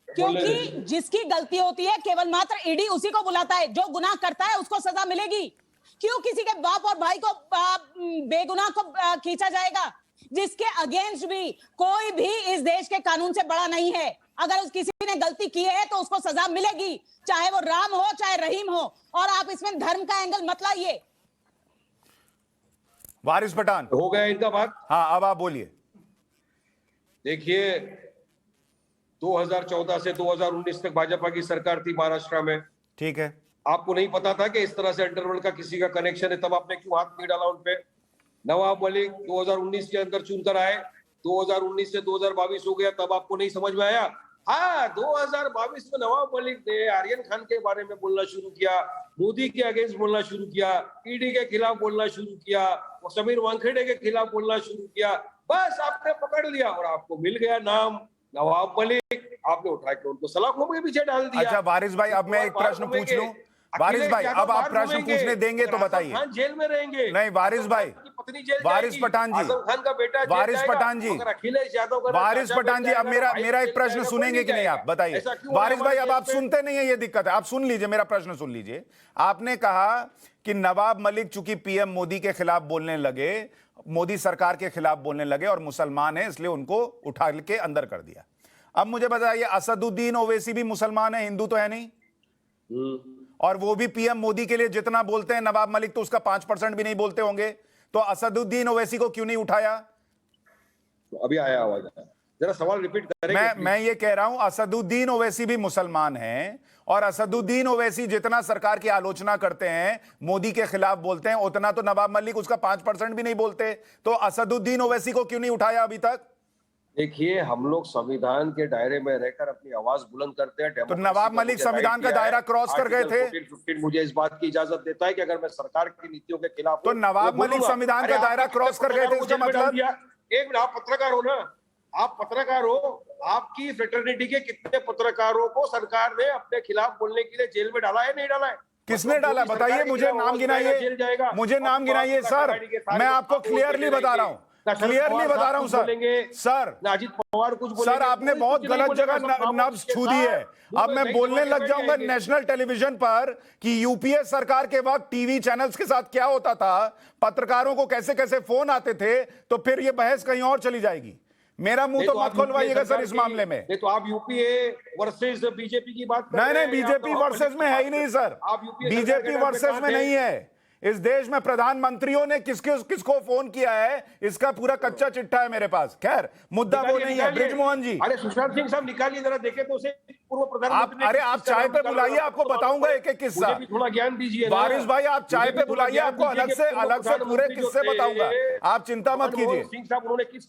क्योंकि जिसकी गलती होती है केवल मात्र ईडी उसी को बुलाता है, जो गुनाह करता है उसको सजा मिलेगी। क्यों किसी के बाप और भाई को बेगुनाह को खींचा जाएगा? जिसके अगेंस्ट भी कोई भी इस देश के कानून से बड़ा नहीं है। अगर उस किसी ने गलती की है तो उसको सजा मिलेगी, चाहे वो राम हो चाहे रहीम हो, और आप इसमें धर्म का एंगल मत लाइए। वारिस पठान हो गया इनका बात। हाँ अब आप बोलिए। देखिए 2014 से 2019 तक भाजपा की सरकार थी महाराष्ट्र में, ठीक है। आपको नहीं पता था कि इस तरह से अंडरवर्ल्ड का किसी का कनेक्शन है, तब आपने क्यों हाथ नहीं डाला उनपे? नवाब मलिक 2019 के अंदर चुनकर आए, 2019 से 2022 हो गया, तब आपको नहीं समझ में आया? हाँ 2022 में नवाब मलिक ने आर्यन खान के बारे में बोलना शुरू किया, मोदी के अगेंस्ट बोलना शुरू किया, ईडी के खिलाफ बोलना शुरू किया, और समीर वानखेड़े के खिलाफ बोलना शुरू किया। बस आपने पकड़ लिया और आपको मिल गया नाम नवाब मलिक, आपने उठा के उनको सलाखों के पीछे डाल दिया। अच्छा वारिस भाई अब मैं एक प्रश्न पूछ लूं, वारिस भाई अब आप प्रश्न पूछने देंगे तो बताइए। जेल में रहेंगे नहीं वारिस भाई, वारिस पठान जी, खान का बेटा वारिस पठान जी, अखिलेश यादव का वारिस पठान जी अब मेरा एक प्रश्न सुनेंगे कि नहीं आप बताइए। वारिस भाई अब आप सुनते नहीं है, ये दिक्कत है, आप सुन लीजिए मेरा प्रश्न सुन लीजिए। आपने कहा कि नवाब मलिक चूंकि पीएम मोदी के खिलाफ बोलने लगे, मोदी सरकार के खिलाफ बोलने लगे और मुसलमान है इसलिए उनको उठा के अंदर कर दिया। अब मुझे बताइए, असदुद्दीन ओवैसी भी मुसलमान है, हिंदू तो है नहीं, और वो भी पीएम मोदी के लिए जितना बोलते हैं, नवाब मलिक तो उसका 5% भी नहीं बोलते होंगे, तो असदुद्दीन ओवैसी को क्यों नहीं उठाया? अभी आया आवाज, जरा सवाल रिपीट करेंगे? मैं ये कह रहा हूं, असदुद्दीन ओवैसी भी मुसलमान हैं, और असदुद्दीन ओवैसी जितना सरकार की आलोचना करते हैं, मोदी के खिलाफ बोलते हैं, उतना तो नवाब मलिक उसका 5% भी नहीं बोलते, तो असदुद्दीन ओवैसी को क्यों नहीं उठाया अभी तक? देखिए, हम लोग संविधान के दायरे में रहकर अपनी आवाज बुलंद करते हैं। तो नवाब मलिक संविधान का दायरा क्रॉस कर गए थे। 15 मुझे इस बात की इजाजत देता है कि अगर मैं सरकार की नीतियों के खिलाफ तो नवाब मलिक संविधान का दायरा क्रॉस कर गए थे, इसका मतलब? एक मिनट, आप पत्रकार हो ना, आप पत्रकार हो, आपकी फ्रेटर्निटी के कितने पत्रकारों को सरकार ने अपने खिलाफ बोलने के लिए जेल में डाला है, नहीं डाला है? किसने डाला बताइए, मुझे नाम गिनाइए, मुझे नाम गिनाइए सर, मैं आपको क्लियरली बता रहा हूं, क्लियरली बता रहा हूं सर, अजित पवार कुछ सर आपने बहुत गलत जगह नब्ज छू दी है। अब मैं बोलने लग जाऊंगा नेशनल टेलीविजन पर कि यूपीए सरकार के वक्त टीवी चैनल्स के साथ क्या होता था, पत्रकारों को कैसे कैसे फोन आते थे, तो फिर ये बहस कहीं और चली जाएगी। मेरा मुंह तो मत खोलवाइएगा सर इस मामले में। नहीं तो आप यूपीए वर्सेस बीजेपी की बात कर रहे हैं? नहीं, बीजेपी वर्सेस में है ही नहीं सर, बीजेपी वर्सेस में नहीं है। इस देश में प्रधानमंत्रियों ने किसको फोन किया है, इसका पूरा कच्चा चिट्ठा है मेरे पास। खैर, मुद्दा वो नहीं है। ब्रिजमोहन जी, अरे सुशांत सिंह साहब निकालिए जरा, देखे तो उसे पूर्व प्रधानमंत्री। अरे आप चाय पे बुलाइए, आपको बताऊंगा एक एक किस्सा। मुझे भी थोड़ा ज्ञान दीजिए। वारिस भाई आप चाय पे बुलाइए, आपको अलग से पूरे किस्से बताऊंगा, आप चिंता मत कीजिए। सिंह साहब उन्होंने किस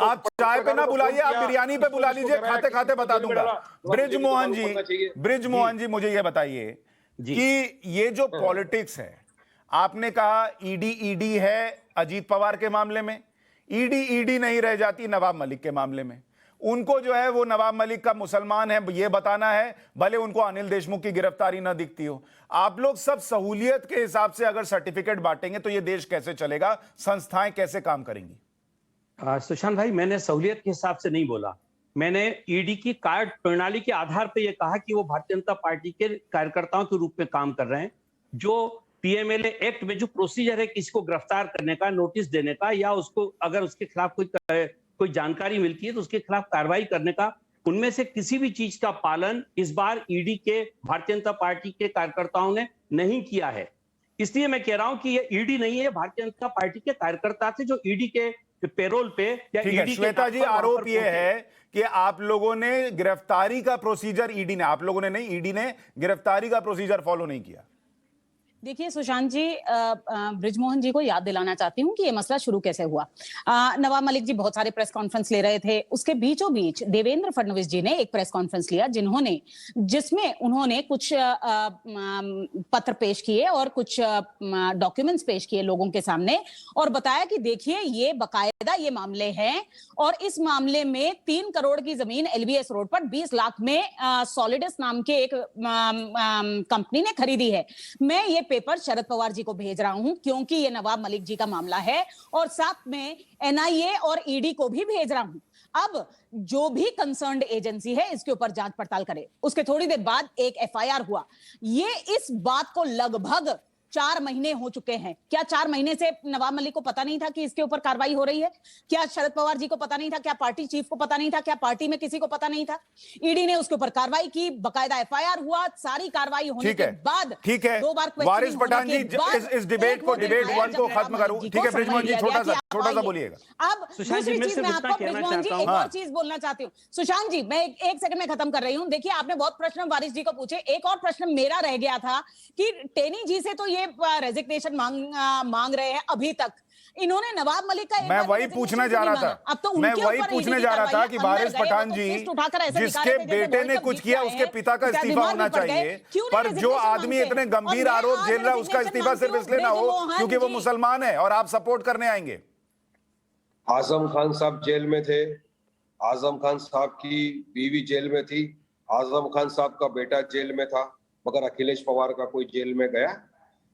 आप चाय पे ना बुलाइए, आप बिरयानी पे बुला लीजिए, खाते खाते बता दूंगा। ब्रिजमोहन जी मुझे ये बताइए कि ये जो पॉलिटिक्स है, आपने कहा ईडी है अजीत पवार के मामले में, ईडी नहीं रह जाती नवाब मलिक के मामले में। उनको जो है वो नवाब मलिक का मुसलमान है ये बताना है, भले उनको अनिल देशमुख की गिरफ्तारी ना दिखती हो। आप लोग सब सहूलियत के हिसाब से अगर सर्टिफिकेट बांटेंगे तो ये देश कैसे चलेगा, संस्थाएं कैसे काम करेंगी? सुशांत भाई, मैंने सहूलियत के हिसाब से नहीं बोला, मैंने ईडी की कार्य प्रणाली के आधार पर यह कहा कि वो भारतीय जनता पार्टी के कार्यकर्ताओं के रूप में काम कर रहे हैं। जो पीएमएलए एक्ट में जो प्रोसीजर है किसी को गिरफ्तार करने का, नोटिस देने का, या उसको अगर उसके खिलाफ कोई जानकारी मिलती है तो उसके खिलाफ कार्रवाई करने का, उनमें से किसी भी चीज का पालन इस बार ईडी के भारतीय जनता पार्टी के कार्यकर्ताओं ने नहीं किया है। इसलिए मैं कह रहा हूं कि ये ईडी नहीं है, भारतीय जनता पार्टी के कार्यकर्ता थे जो ईडी के पेरोल पे या ईडी। श्वेता जी, आरोप ये है कि आप लोगों ने गिरफ्तारी का प्रोसीजर, ईडी ने, आप लोगों ने नहीं, ईडी ने गिरफ्तारी का प्रोसीजर फॉलो नहीं किया। देखिए सुशांत जी, ब्रिजमोहन जी को याद दिलाना चाहती हूँ कि ये मसला शुरू कैसे हुआ। नवाब मलिक जी बहुत सारे प्रेस कॉन्फ्रेंस ले रहे थे, उसके बीचों बीच देवेंद्र फडणवीस जी ने एक प्रेस कॉन्फ्रेंस लिया जिसमें उन्होंने कुछ पत्र पेश किए और कुछ डॉक्यूमेंट्स पेश किए लोगों के सामने, और बताया कि देखिए ये बकायदा ये मामले हैं, और इस मामले में 3 करोड़ की जमीन एलबीएस रोड पर 20 लाख में सॉलिडस नाम के एक कंपनी ने खरीदी है। मैं ये पेपर शरद पवार जी को भेज रहा हूं क्योंकि ये नवाब मलिक जी का मामला है, और साथ में एनआईए और ईडी को भी भेज रहा हूं। अब जो भी कंसर्न्ड एजेंसी है इसके ऊपर जांच पड़ताल करे। उसके थोड़ी देर बाद एक एफआईआर हुआ। ये इस बात को लगभग 4 महीने हो चुके हैं। क्या 4 महीने से नवाब मलिक को पता नहीं था कि इसके ऊपर कार्रवाई हो रही है? क्या शरद पवार जी को पता नहीं था? क्या पार्टी चीफ को पता नहीं था? क्या पार्टी में किसी को पता नहीं था? ईडी ने उसके ऊपर कार्रवाई की, बकायदा एफआईआर हुआ, सारी कार्रवाई होने के बाद, ठीक है, 2 बार वारिस पठान जी इस डिबेट 1 को खत्म करूं। ठीक है ब्रिजमोहन जी, छोटा सा बोलिएगा। अब दूसरी चीज मैं आपको ब्रिजमोहन जी एक और चीज बोलना चाहती हूँ। सुशांत जी, मैं 1 सेकंड में खत्म कर रही हूँ। देखिए, आपने बहुत प्रश्न वारिस जी को पूछे, एक और प्रश्न मेरा रह गया था कि टेनी जी से तो ये रेजिग्नेशन मांग रहे हैं अभी तक। इन्होंने नवाब मलिक का मैं वही पूछने जा रहा था, अब तो मैं वही पूछने जा रहा था कि वारिस पठान जी, जिसके बेटे ने कुछ किया उसके पिता का इस्तीफा होना चाहिए, पर जो आदमी इतने गंभीर आरोप झेल रहा है उसका इस्तीफा सिर्फ इसलिए ना हो क्योंकि वो मुसलमान है और आप सपोर्ट करने आएंगे। आजम खान साहब जेल में थे, आजम खान साहब की बीवी जेल में थी, आजम खान साहब का बेटा जेल में था, मगर अखिलेश पवार का कोई जेल में गया?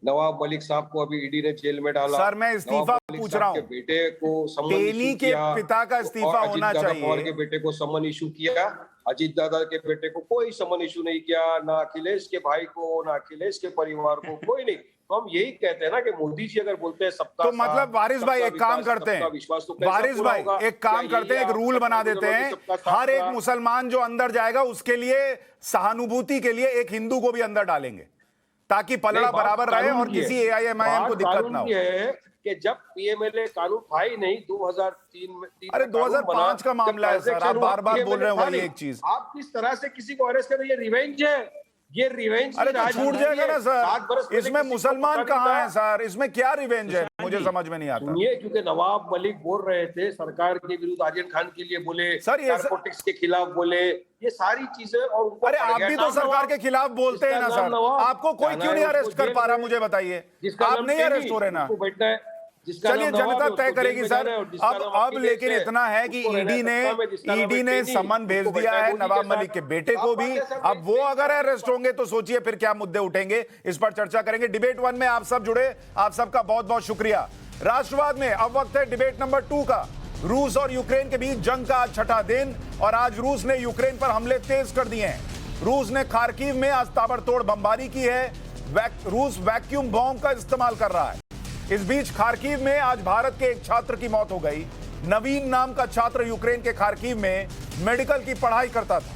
नवाब मलिक साहब को अभी ईडी ने जेल में डाला। सर मैं इस्तीफा पूछ रहा हूँ, बेटे को टेनी के पिता का इस्तीफा होना चाहिए। पवार के बेटे को समन इशू किया, अजीत दादा के बेटे को कोई समन इशू नहीं किया, ना अखिलेश के भाई को, ना अखिलेश के परिवार को, कोई नहीं। तो हम यही कहते हैं ना कि मोदी जी अगर बोलते हैं सबका तो साथ, मतलब वारिस भाई सबका एक काम विकास, करते सबका हैं, विश्वास, तो कैसा वारिस पूरा भाई होगा? एक काम क्या करते हैं, यही एक रूल आप बना सबका देते विरोधी हैं, सबका साथ हर एक का? मुसलमान जो अंदर जाएगा उसके लिए सहानुभूति के लिए एक हिंदू को भी अंदर डालेंगे, ताकि पलड़ा नहीं, बात बराबर रहे कानून और की है। किसी एआईएमआईएम को बात दिक्कत कानून ना की हो। है कि जब पीएमएलए कानून था ही नहीं, 2003 में अरे में कानून 2005 का बना, मामला है जब सर, आप transaction हुआ, बार-बार बोल रहे हैं PMLA था वही नहीं। एक चीज। आप किस तरह से किसी को अरेस्ट करें? ये रिवेंज है, ये रिवेंज अरे तो छूट जाएगा ना सर, इसमें मुसलमान कहाँ है सर, इसमें क्या रिवेंज है, मुझे समझ में नहीं आता। सुनिए, क्योंकि नवाब मलिक बोल रहे थे सरकार के विरुद्ध, आर्यन खान के लिए बोले, सर, ये नारकोटिक्स के खिलाफ बोले, ये सारी चीजें, और उनको अरे पड़ आप गया भी तो नाम सरकार नवाब। के खिलाफ बोलते हैं ना जिसका नाम सर, नवाब, आपको कोई जाना क्यों है नहीं उसको अरेस्ट कर जेल पा रहा, में। मुझे बताइए, जिसका आप नाम नहीं टेनी, अरेस्ट हो रहे ना। उसको बैठना है। जिसका चलिए नाम नवाब जनता है, तय उसको करेगी जेल में सर। जाना है, और जिसका नाम अब अखिलेश लेकिन है, इतना है कि उसको रहना है सत्ता में, जिसका नाम ईडी ने टेनी, समन भेज उसको दिया बैठना है मोदी नवाब के मलिक के साथ। बेटे को आप भी। बातें सर अब वो देखते अगर अरेस्ट होंगे तो सोचिए फिर क्या मुद्दे उठेंगे, इस पर चर्चा करेंगे। डिबेट 1 में आप सब जुड़े, आप सबका बहुत बहुत शुक्रिया। राष्ट्रवाद में अब वक्त है डिबेट नंबर 2 का। रूस और यूक्रेन के बीच जंग का आज छठा दिन, और आज रूस ने यूक्रेन पर हमले तेज कर दिए हैं। रूस ने खार्किव में आज ताबड़तोड़ बमबारी की है। रूस वैक्यूम बॉम्ब का इस्तेमाल कर रहा है। इस बीच खार्किव में आज भारत के एक छात्र की मौत हो गई। नवीन नाम का छात्र यूक्रेन के खार्किव में मेडिकल की पढ़ाई करता था।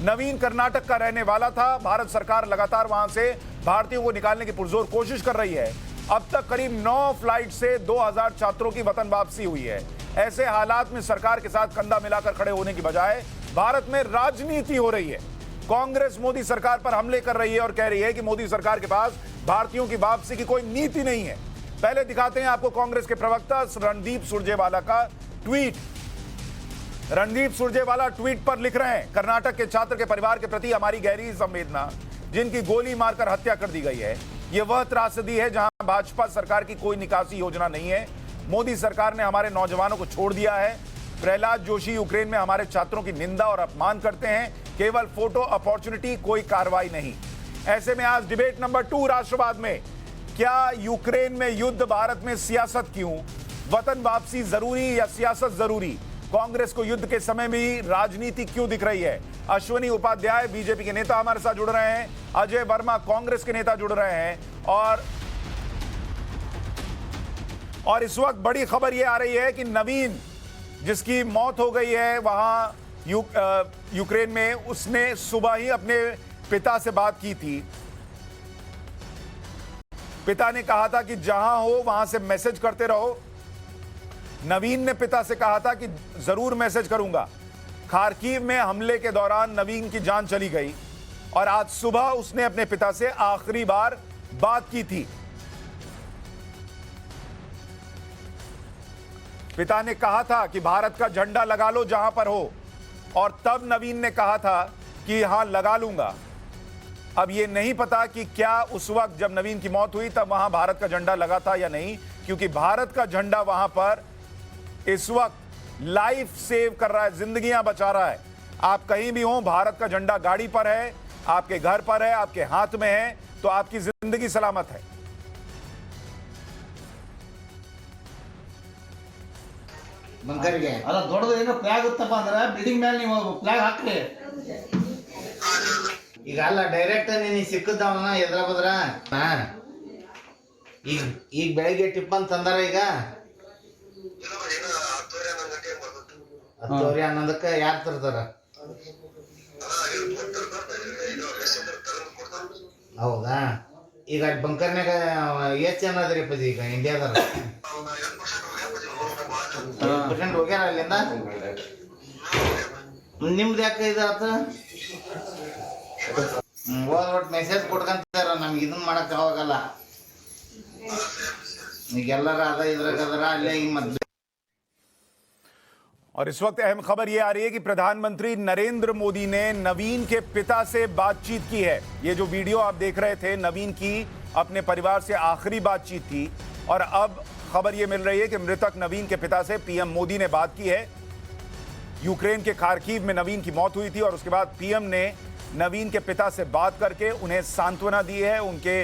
नवीन कर्नाटक का रहने वाला था। भारत सरकार लगातार वहां से भारतीयों को निकालने की पुरजोर कोशिश कर रही है। अब तक करीब 9 फ्लाइट से 2000 छात्रों की वतन वापसी हुई है। ऐसे हालात में सरकार के साथ कंधा मिलाकर खड़े होने की बजाय भारत में राजनीति हो रही है। कांग्रेस मोदी सरकार पर हमले कर रही है और कह रही है कि मोदी सरकार के पास भारतीयों की वापसी की कोई नीति नहीं है। पहले दिखाते हैं आपको कांग्रेस के प्रवक्ता रणदीप सुरजेवाला का ट्वीट। रणदीप सुरजेवाला ट्वीट पर लिख रहे हैं, कर्नाटक के छात्र के परिवार के प्रति हमारी गहरी संवेदना, जिनकी गोली मारकर हत्या कर दी गई है। यह वह त्रासदी है जहां भाजपा सरकार की कोई निकासी योजना नहीं है। मोदी सरकार ने हमारे नौजवानों को छोड़ दिया है। प्रहलाद जोशी यूक्रेन में हमारे छात्रों की निंदा और अपमान करते हैं, केवल फोटो अपॉर्चुनिटी, कोई कार्रवाई नहीं। ऐसे में आज डिबेट नंबर 2 राष्ट्रवाद में, क्या यूक्रेन में युद्ध, भारत में सियासत क्यों, वतन वापसी जरूरी या सियासत जरूरी, कांग्रेस को युद्ध के समय भी राजनीति क्यों दिख रही है। अश्वनी उपाध्याय बीजेपी के नेता हमारे साथ जुड़ रहे हैं, अजय वर्मा कांग्रेस के नेता जुड़ रहे हैं, और इस वक्त बड़ी खबर यह आ रही है कि नवीन, जिसकी मौत हो गई है वहां यूक्रेन में, उसने सुबह ही अपने पिता से बात की थी। पिता ने कहा था कि जहां हो वहां से मैसेज करते रहो। नवीन ने पिता से कहा था कि जरूर मैसेज करूंगा। खार्किव में हमले के दौरान नवीन की जान चली गई और आज सुबह उसने अपने पिता से आखिरी बार बात की थी। पिता ने कहा था कि भारत का झंडा लगा लो जहां पर हो, और तब नवीन ने कहा था कि हां लगा लूंगा। अब यह नहीं पता कि क्या उस वक्त जब नवीन की मौत हुई तब वहां भारत का झंडा लगा था या नहीं, क्योंकि भारत का झंडा वहां पर इस वक्त लाइफ सेव कर रहा है, जिंदगियां बचा रहा है। आप कहीं भी हो, भारत का झंडा गाड़ी पर है, आपके घर पर है, आपके हाथ में है, तो आपकी जिंदगी सलामत है। ಬಂಕರ್ಗೆ ಅಲ್ಲ ದೊಡ್ಡದು ಏನೋ ಫ್ಲಾಗ್ ಇತ್ತಪ್ಪ ಅಂದ್ರೆ ಬಿಲ್ಡಿಂಗ್ ಮೇಲೆ ನೀವು ಫ್ಲಾಗ್ ಹಾಕ್ರಿ ಈಗ ಅಲ್ಲ ಡೈರೆಕ್ಟ್ ನೀನು ಸಿಕ್ಕದವನ ಎದ್ರ ಬದ್ರ ಈಗ ಈಗ ಬೆಳಿಗ್ಗೆ ಟಿಪ್ಪನ್ ತಂದಾರ ಈಗ 10:00 11:00 ಯಾರು ತರ್ತಾರ ಹೌದಾ ಈಗ ಬಂಕರ್ನಾಗ ಎಷ್ಟು ಜನ ಅದ್ರಿಪ್ಪ ಈಗ ಇಂಡಿಯಾದಾರ ಪೇಷಂಟ್ ಹೋಗ್ಯಾರ ಅಲ್ಲಿಂದ ನಿಮ್ದು ಯಾಕೆ ಇದಾತ ಹೋದ್ ಮೆಸೇಜ್ ಕೊಡ್ಕಂತಾರ ನಮ್ಗೆ ಇದನ್ನ ಮಾಡಕ್ ಆವಾಗಲ್ಲ ಈಗ ಎಲ್ಲರ ಅದ ಇದ್ರಾಗ ಅದರ ಅಲ್ಲೇ ಈಗ ಮೊದ್ಲು और इस वक्त अहम खबर यह आ रही है कि प्रधानमंत्री नरेंद्र मोदी ने नवीन के पिता से बातचीत की है। ये जो वीडियो आप देख रहे थे, नवीन की अपने परिवार से आखिरी बातचीत थी, और अब खबर यह मिल रही है कि मृतक नवीन के पिता से पीएम मोदी ने बात की है। यूक्रेन के खार्किव में नवीन की मौत हुई थी और उसके बाद पीएम ने नवीन के पिता से बात करके उन्हें सांत्वना दी है, उनके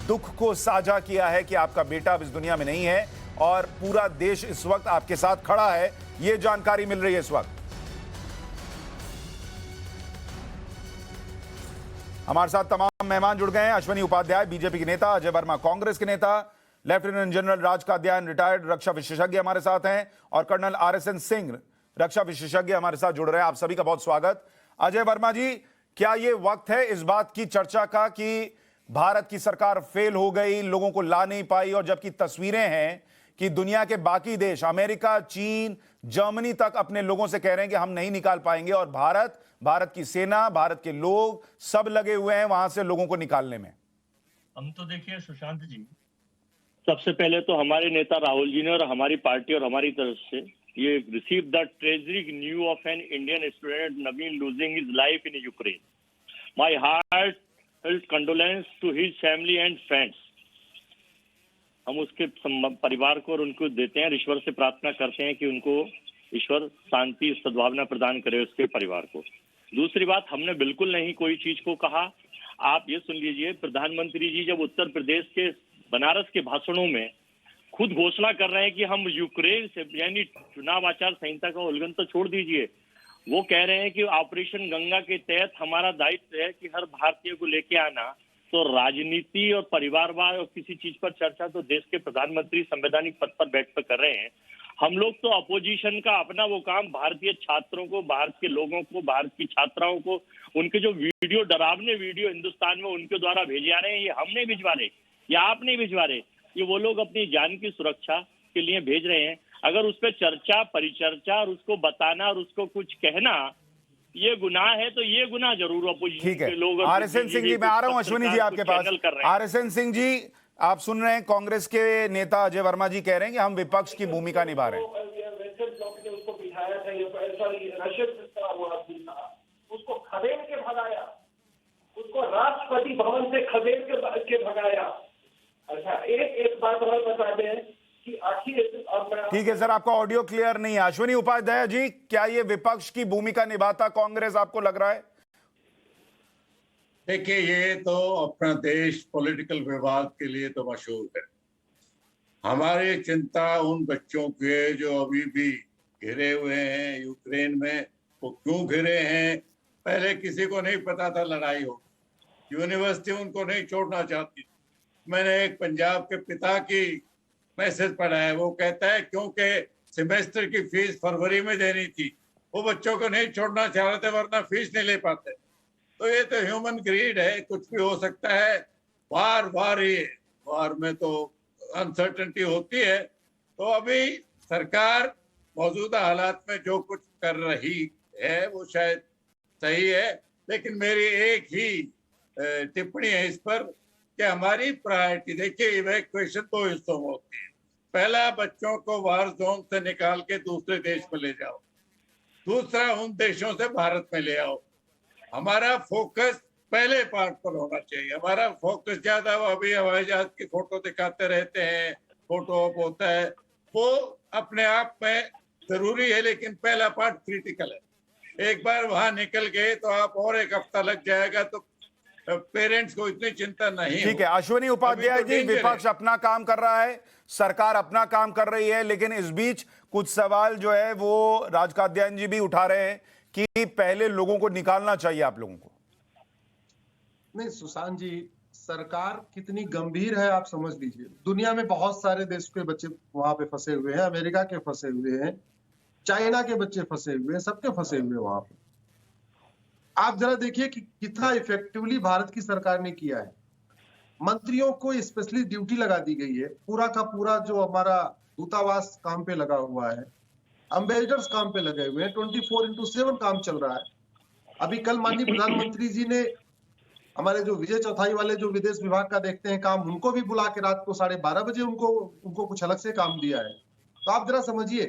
दुख को साझा किया है कि आपका बेटा अब इस दुनिया में नहीं है और पूरा देश इस वक्त आपके साथ खड़ा है। ये जानकारी मिल रही है इस वक्त। हमारे साथ तमाम मेहमान जुड़ गए हैं। अश्विनी उपाध्याय बीजेपी के नेता, अजय वर्मा कांग्रेस के नेता, लेफ्टिनेंट जनरल राज काद्यान रिटायर्ड रक्षा विशेषज्ञ हमारे साथ हैं और कर्नल RSN सिंह रक्षा विशेषज्ञ हमारे साथ जुड़ रहे हैं। आप सभी का बहुत स्वागत। अजय वर्मा जी, क्या ये वक्त है इस बात की चर्चा का कि भारत की सरकार फेल हो गई, लोगों को ला नहीं पाई, और जबकि तस्वीरें हैं कि दुनिया के बाकी देश, अमेरिका, चीन, जर्मनी तक अपने लोगों से कह रहे हैं कि हम नहीं निकाल पाएंगे, और भारत की सेना, भारत के लोग सब लगे हुए हैं वहां से लोगों को निकालने में। हम तो देखिए सुशांत जी, सबसे पहले तो हमारे नेता राहुल जी ने और हमारी पार्टी और हमारी तरफ से ये receive the tragic new of an Indian student Naveen losing his life in Ukraine. My heart felt condolence to his family and friends. हम उसके परिवार को और उनको देते हैं, ईश्वर से प्रार्थना करते हैं कि उनको ईश्वर शांति सद्भावना प्रदान करे उसके परिवार को। दूसरी बात, हमने बिल्कुल नहीं कोई चीज को कहा। आप ये सुन लीजिए, प्रधानमंत्री जी जब उत्तर प्रदेश के बनारस के भाषणों में खुद घोषणा कर रहे हैं कि हम यूक्रेन से, यानी चुनाव आचार संहिता का उल्लंघन तो छोड़ दीजिए, वो कह रहे हैं कि ऑपरेशन गंगा के तहत हमारा दायित्व है कि हर भारतीय को लेके आना। तो राजनीति और परिवारवाद और किसी चीज पर चर्चा तो देश के प्रधानमंत्री संवैधानिक पद पर बैठकर कर रहे हैं। हम लोग तो अपोजिशन का अपना वो काम भारतीय छात्रों को, भारत के लोगों को, भारत की छात्राओं को, उनके जो वीडियो, डरावने वीडियो हिंदुस्तान में उनके द्वारा भेजे जा रहे हैं, ये हम नहीं भिजवा रहे या आप नहीं भिजवा रहे, ये वो लोग अपनी जान की सुरक्षा के लिए भेज रहे हैं। अगर उस पर चर्चा, परिचर्चा और उसको बताना और उसको कुछ कहना ये गुनाह है, तो ये गुनाह जरूर अपोजिशन के लोग। RSN सिंह जी, मैं आ रहा हूं अश्विनी जी आपके पास। RSN सिंह जी, आप सुन रहे हैं कांग्रेस के नेता अजय वर्मा जी कह रहे हैं कि हम विपक्ष की भूमिका निभा रहे हैं। उसको खदेड़ के भगाया, उसको राष्ट्रपति भवन से खदेड़ के भगाया। अच्छा, एक बात और बता दें कि आखिर, ठीक है सर, आपका ऑडियो क्लियर नहीं है। अश्विनी उपाध्याय जी, क्या ये विपक्ष की भूमिका निभाता कांग्रेस आपको लग रहा है? देखिए, ये तो अपना देश पॉलिटिकल विवाद के लिए तो मशहूर है। हमारी चिंता उन बच्चों के जो अभी भी घिरे हुए हैं यूक्रेन में। वो क्यों घिरे हैं, पहले किसी को नहीं पता था लड़ाई हो, यूनिवर्सिटी उनको नहीं छोड़ना चाहती। मैंने एक पंजाब के पिता की मैसेज पढ़ा है, वो कहता है क्योंकि सेमेस्टर की फीस फरवरी में देनी थी, वो बच्चों को नहीं छोड़ना चाह रहे थे वरना फीस नहीं ले पाते। तो ये तो ह्यूमन ग्रीड है, कुछ भी हो सकता है। वार में तो अनसर्टेनिटी होती है। तो अभी सरकार मौजूदा हालात में जो कुछ कर रही है वो शायद सही है, लेकिन मेरी एक ही टिप्पणी है इस पर कि हमारी प्रायोरिटी, देखिए इवैक्यूएशन 2 हिस्सों में होती है। पहला, बच्चों को वार जोन से निकाल के दूसरे देश में ले जाओ। दूसरा, उन देशों से भारत में ले आओ। हमारा फोकस पहले पार्ट पर होना चाहिए। हमारा फोकस ज्यादा, वो अभी हवाई जहाज की फोटो दिखाते रहते हैं, फोटो ऑप होता है, वो अपने आप में जरूरी है, लेकिन पहला पार्ट क्रिटिकल है। एक बार वहां निकल गए तो आप और एक हफ्ता लग जाएगा, तो पेरेंट्स को इतनी चिंता नहीं। ठीक है अश्विनी उपाध्याय जी, विपक्ष अपना काम कर रहा है, सरकार अपना काम कर रही है, लेकिन इस बीच कुछ सवाल जो है वो राज काद्यान जी भी उठा रहे हैं कि पहले लोगों को निकालना चाहिए आप लोगों को। नहीं सुशांत जी, सरकार कितनी गंभीर है आप समझ लीजिए। दुनिया में बहुत सारे देश के बच्चे वहां पे फंसे हुए हैं, अमेरिका के फंसे हुए हैं, चाइना के बच्चे फंसे हुए हैं, सबके फंसे हुए हैं वहां पे। आप जरा देखिए कि कितना इफेक्टिवली भारत की सरकार ने किया है। मंत्रियों को स्पेशली ड्यूटी लगा दी गई है, पूरा का पूरा जो हमारा दूतावास काम पे लगा हुआ है, एम्बेसडर्स काम पे लगे हुए हैं, 24/7 काम चल रहा है। अभी कल माननीय प्रधानमंत्री जी ने हमारे जो विजय चौथाई वाले जो विदेश विभाग का देखते हैं काम, उनको भी बुला के रात को 12:30 बजे उनको कुछ अलग से काम दिया है। तो आप जरा समझिए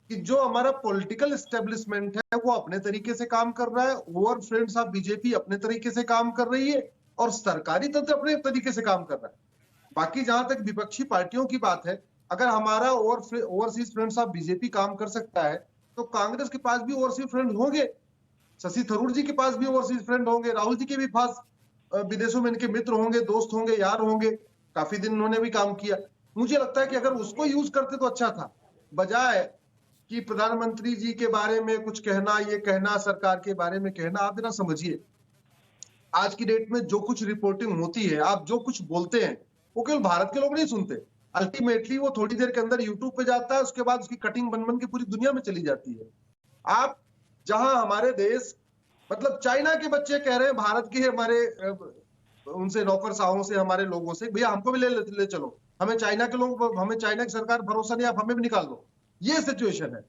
कि जो हमारा पॉलिटिकल एस्टेब्लिशमेंट है वो अपने तरीके से काम कर रहा है, ओवर फ्रेंड्स ऑफ बीजेपी अपने तरीके से काम कर रही है, और सरकारी तंत्र अपने तरीके से काम कर रहा है। बाकी जहां तक विपक्षी पार्टियों की बात है, अगर हमारा ओवरसीज फ्रेंड्स ऑफ बीजेपी काम कर सकता है तो कांग्रेस के पास भी ओवरसीज फ्रेंड होंगे, शशि थरूर जी के पास भी ओवरसीज फ्रेंड होंगे, राहुल जी के भी पास विदेशों में इनके मित्र होंगे, दोस्त होंगे, यार होंगे, काफी दिन उन्होंने भी काम किया। मुझे लगता है कि अगर उसको यूज करते तो अच्छा था, बजाय कि प्रधानमंत्री जी के बारे में कुछ कहना, ये कहना, सरकार के बारे में कहना। आप जरा समझिए, आज की डेट में जो कुछ रिपोर्टिंग होती है, आप जो कुछ बोलते हैं, वो केवल भारत के लोग नहीं सुनते। अल्टीमेटली वो थोड़ी देर के अंदर यूट्यूब पे जाता है, उसके बाद उसकी कटिंग बन बन के पूरी दुनिया में चली जाती है। आप जहां हमारे देश, मतलब चाइना के बच्चे कह रहे हैं भारत के हमारे उनसे नौकरशाहों से, हमारे लोगों से, भैया हमको भी ले चलो, हमें चाइना के लोग, हमें चाइना की सरकार भरोसा नहीं, आप हमें भी निकाल दो। ये सिचुएशन है।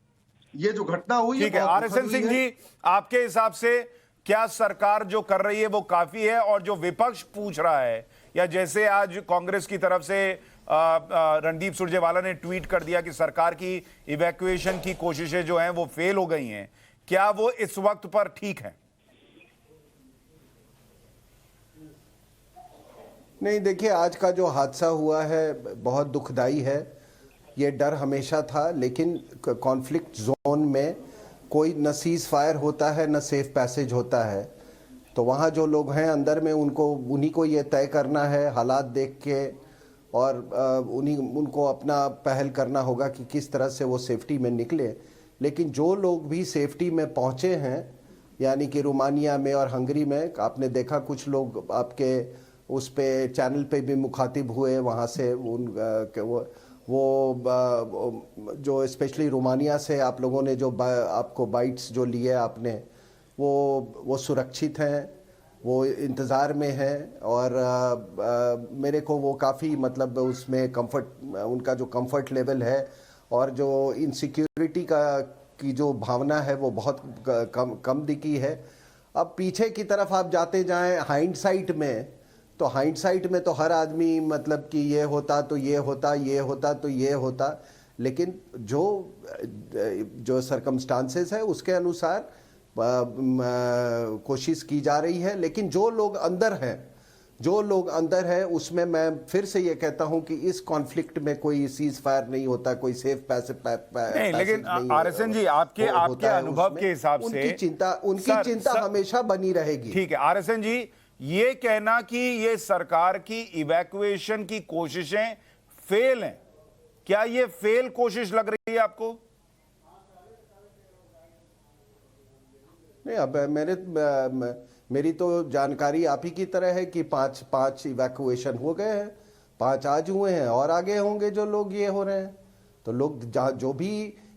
ये जो घटना हुई ठीक है आरएसएन सिंह जी, आपके हिसाब से क्या सरकार जो कर रही है वो काफी है, और जो विपक्ष पूछ रहा है, या जैसे आज कांग्रेस की तरफ से रणदीप सुरजेवाला ने ट्वीट कर दिया कि सरकार की इवैक्यूएशन की कोशिशें जो हैं वो फेल हो गई हैं, क्या वो इस वक्त पर ठीक है? नहीं, देखिए आज का जो हादसा हुआ है बहुत दुखदाई है। ये डर हमेशा था, लेकिन कॉन्फ्लिक्ट जोन में कोई न सीज फायर होता है न सेफ पैसेज होता है। तो वहाँ जो लोग हैं अंदर में, उन्हीं को ये तय करना है हालात देख के, और उनको अपना पहल करना होगा कि किस तरह से वो सेफ्टी में निकले। लेकिन जो लोग भी सेफ्टी में पहुँचे हैं, यानी कि रोमानिया में और हंगरी में, आपने देखा कुछ लोग आपके उस पे चैनल पे भी मुखातिब हुए वहाँ से, वो जो स्पेशली रोमानिया से आप लोगों ने जो आपको बाइट्स जो लिए आपने, वो सुरक्षित हैं, वो इंतज़ार में हैं, और मेरे को वो काफ़ी मतलब उसमें कंफर्ट, उनका जो कंफर्ट लेवल है और जो इनसिक्योरिटी की जो भावना है वो बहुत कम दिखी है। अब पीछे की तरफ आप जाते जाएं हाइंडसाइट में, तो हाइंडसाइट में तो हर आदमी मतलब कि ये होता तो ये होता, ये होता तो ये होता, लेकिन जो सर्कमस्टांसेस है उसके अनुसार कोशिश की जा रही है। लेकिन जो लोग अंदर हैं उसमें मैं फिर से ये कहता हूं कि इस कॉन्फ्लिक्ट में कोई सीज फायर नहीं होता, कोई सेफ नहीं। लेकिन आरएसएन जी, आपके अनुभव के हिसाब से उनकी चिंता हमेशा बनी रहेगी। ठीक है आरएसएन जी, ये कहना कि ये सरकार की इवैक्यूएशन की कोशिशें फेल हैं, क्या ये फेल कोशिश लग रही है आपको? नहीं, अब मेरी तो जानकारी आप ही की तरह है कि पांच इवैक्यूएशन हो गए हैं, 5 आज हुए हैं, और आगे होंगे जो लोग ये हो रहे हैं। तो लोग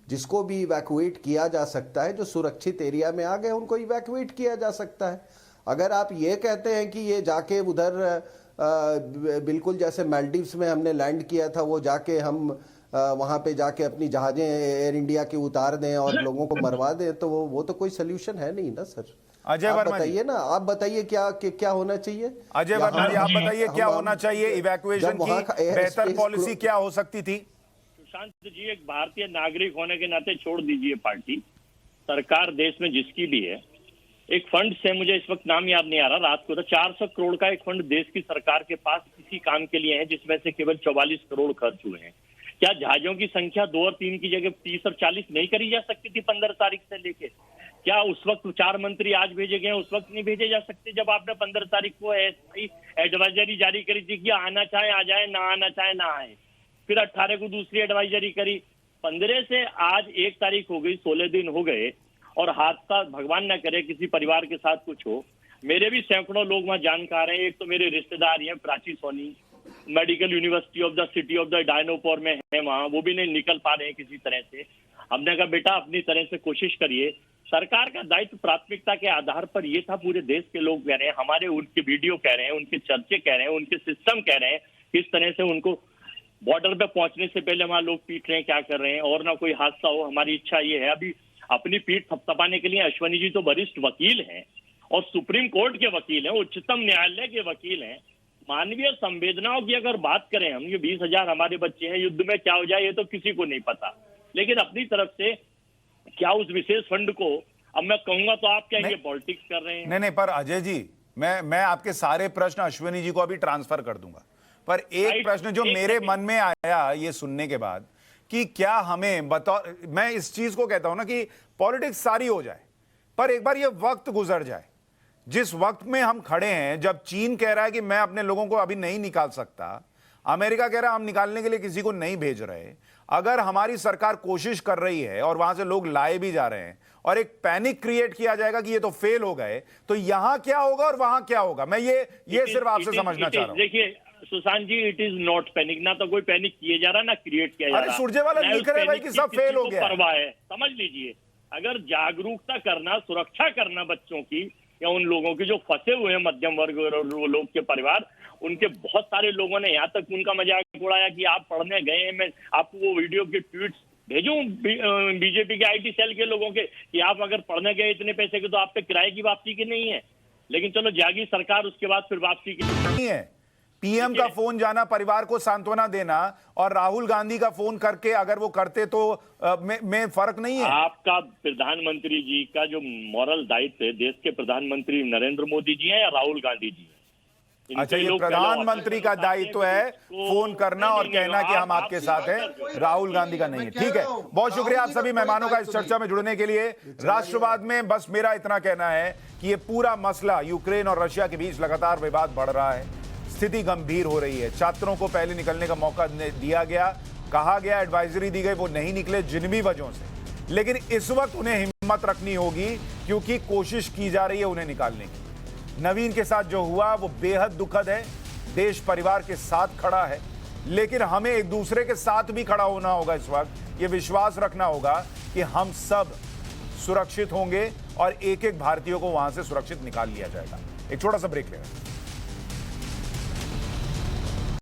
जिसको भी इवैक्यूएट किया जा सकता है, जो सुरक्षित एरिया में आ गए, उनको इवैक्यूएट किया जा सकता है। अगर आप ये कहते हैं कि ये जाके उधर बिल्कुल जैसे मालदीव्स में हमने लैंड किया था, वो जाके हम वहाँ पे जाके अपनी जहाजें एयर इंडिया की उतार दें और लोगों को मरवा दें, तो वो तो कोई सोल्यूशन है नहीं ना सर। अजय वर्मा बताइए ना, आप बताइए क्या होना चाहिए। अजय वर्मा जी, आप बताइए क्या होना चाहिए, इवैक्यूएशन की बेहतर पॉलिसी क्या हो सकती थी? सुशांत जी, एक भारतीय नागरिक होने के नाते छोड़ दीजिए पार्टी, सरकार देश में जिसकी भी है, एक फंड से, मुझे इस वक्त नाम याद नहीं आ रहा, रात को 400 करोड़ का एक फंड देश की सरकार के पास किसी काम के लिए है, जिसमें से केवल 44 करोड़ खर्च हुए हैं। क्या जहाजों की संख्या 2 और 3 की जगह 30 और 40 नहीं करी जा सकती थी 15 तारीख से लेके? क्या उस वक्त 4 मंत्री आज भेजे गए, उस वक्त नहीं भेजे जा सकते जब आपने 15 तारीख को एडवाइजरी जारी करी थी कि आना चाहे आ जाए, ना आना चाहे ना आए? फिर 18 को दूसरी एडवाइजरी करी, 15 से आज 1 तारीख हो गई, 16 दिन हो गए, और हादसा भगवान न करे किसी परिवार के साथ कुछ हो। मेरे भी सैकड़ों लोग वहां जानकार हैं। एक तो मेरे रिश्तेदार हैं, Prachi Soni medical university of the city of the डायनोपोर में है वहां, वो भी नहीं निकल पा रहे हैं किसी तरह से। हमने कहा बेटा अपनी तरह से कोशिश करिए। सरकार का दायित्व प्राथमिकता के आधार पर ये था, पूरे देश के लोग कह रहे हैं, हमारे उनके वीडियो कह रहे हैं, उनके चर्चे कह रहे हैं, उनके सिस्टम कह रहे हैं, किस तरह से उनको बॉर्डर पे पहुंचने से पहले वहां लोग पीट रहे हैं, क्या कर रहे हैं, और ना कोई हादसा हो। हमारी इच्छा ये है, अभी अपनी पीठ थपथपाने के लिए अश्वनी जी तो वरिष्ठ वकील हैं और सुप्रीम कोर्ट के वकील हैं, उच्चतम न्यायालय के वकील हैं। मानवीय संवेदनाओं की अगर बात करें हम, ये 20,000 हमारे बच्चे हैं, युद्ध में क्या हो जाए ये तो किसी को नहीं पता, लेकिन अपनी तरफ से क्या उस विशेष फंड को, अब मैं कहूंगा तो आप क्या ये पॉलिटिक्स कर रहे हैं? नहीं, पर अजय जी, मैं आपके सारे प्रश्न अश्विनी जी को अभी ट्रांसफर कर दूंगा, पर एक प्रश्न जो मेरे मन में आया ये सुनने के बाद, कि क्या हमें मैं इस चीज को कहता हूं ना कि पॉलिटिक्स सारी हो जाए, पर एक बार ये वक्त गुजर जाए जिस वक्त में हम खड़े हैं, जब चीन कह रहा है कि मैं अपने लोगों को अभी नहीं निकाल सकता, अमेरिका कह रहा है हम निकालने के लिए किसी को नहीं भेज रहे। अगर हमारी सरकार कोशिश कर रही है और वहां से लोग लाए भी जा रहे हैं और एक पैनिक क्रिएट किया जाएगा कि ये तो फेल हो गए, तो यहां क्या होगा और वहां क्या होगा, मैं ये सिर्फ आपसे समझना चाह रहा हूं। देखिए सुशांत जी, इट इज नॉट पैनिक, ना तो कोई पैनिक किए जा रहा ना क्रिएट किया जा रहा। अरे सुरजेवाला लिख रहे भाई कि सब फेल हो गया। परवाह है, समझ लीजिए। अगर जागरूकता करना, सुरक्षा करना बच्चों की या उन लोगों की जो फंसे हुए हैं मध्यम वर्ग और वो लोग के परिवार, उनके बहुत सारे लोगों ने यहाँ तक उनका मजाक उड़ाया कि आप पढ़ने गए हैं। मैं आपको वो वीडियो के ट्वीट्स भेजूं बीजेपी के आईटी सेल के लोगों के कि आप अगर पढ़ने गए इतने पैसे के तो आप पे किराए की वापसी की नहीं है। लेकिन चलो जागी सरकार, उसके बाद फिर वापसी की नहीं है। पीएम का फोन जाना, परिवार को सांत्वना देना, और राहुल गांधी का फोन करके अगर वो करते तो में फर्क नहीं है। आपका प्रधानमंत्री जी का जो मॉरल दायित्व है, देश के प्रधानमंत्री नरेंद्र मोदी जी हैं या राहुल गांधी जी हैं? अच्छा, ये प्रधानमंत्री का दायित्व है फोन करना और कहना कि हम आपके साथ हैं, राहुल गांधी का नहीं है। ठीक है, बहुत शुक्रिया आप सभी मेहमानों का इस चर्चा में जुड़ने के लिए। राष्ट्रवाद में बस मेरा इतना कहना है कि ये पूरा मसला यूक्रेन और रशिया के बीच लगातार विवाद बढ़ रहा है, स्थिति गंभीर हो रही है। छात्रों को पहले निकलने का मौका दिया गया, कहा गया, एडवाइजरी दी गई, वो नहीं निकले जिन भी वजहों से। लेकिन इस वक्त उन्हें हिम्मत रखनी होगी क्योंकि कोशिश की जा रही है उन्हें निकालने की। नवीन के साथ जो हुआ वो बेहद दुखद है, देश परिवार के साथ खड़ा है, लेकिन हमें एक दूसरे के साथ भी खड़ा होना होगा। इस वक्त ये विश्वास रखना होगा कि हम सब सुरक्षित होंगे और एक एक भारतीय को वहां से सुरक्षित निकाल लिया जाएगा। एक छोटा सा ब्रेक लेंगे।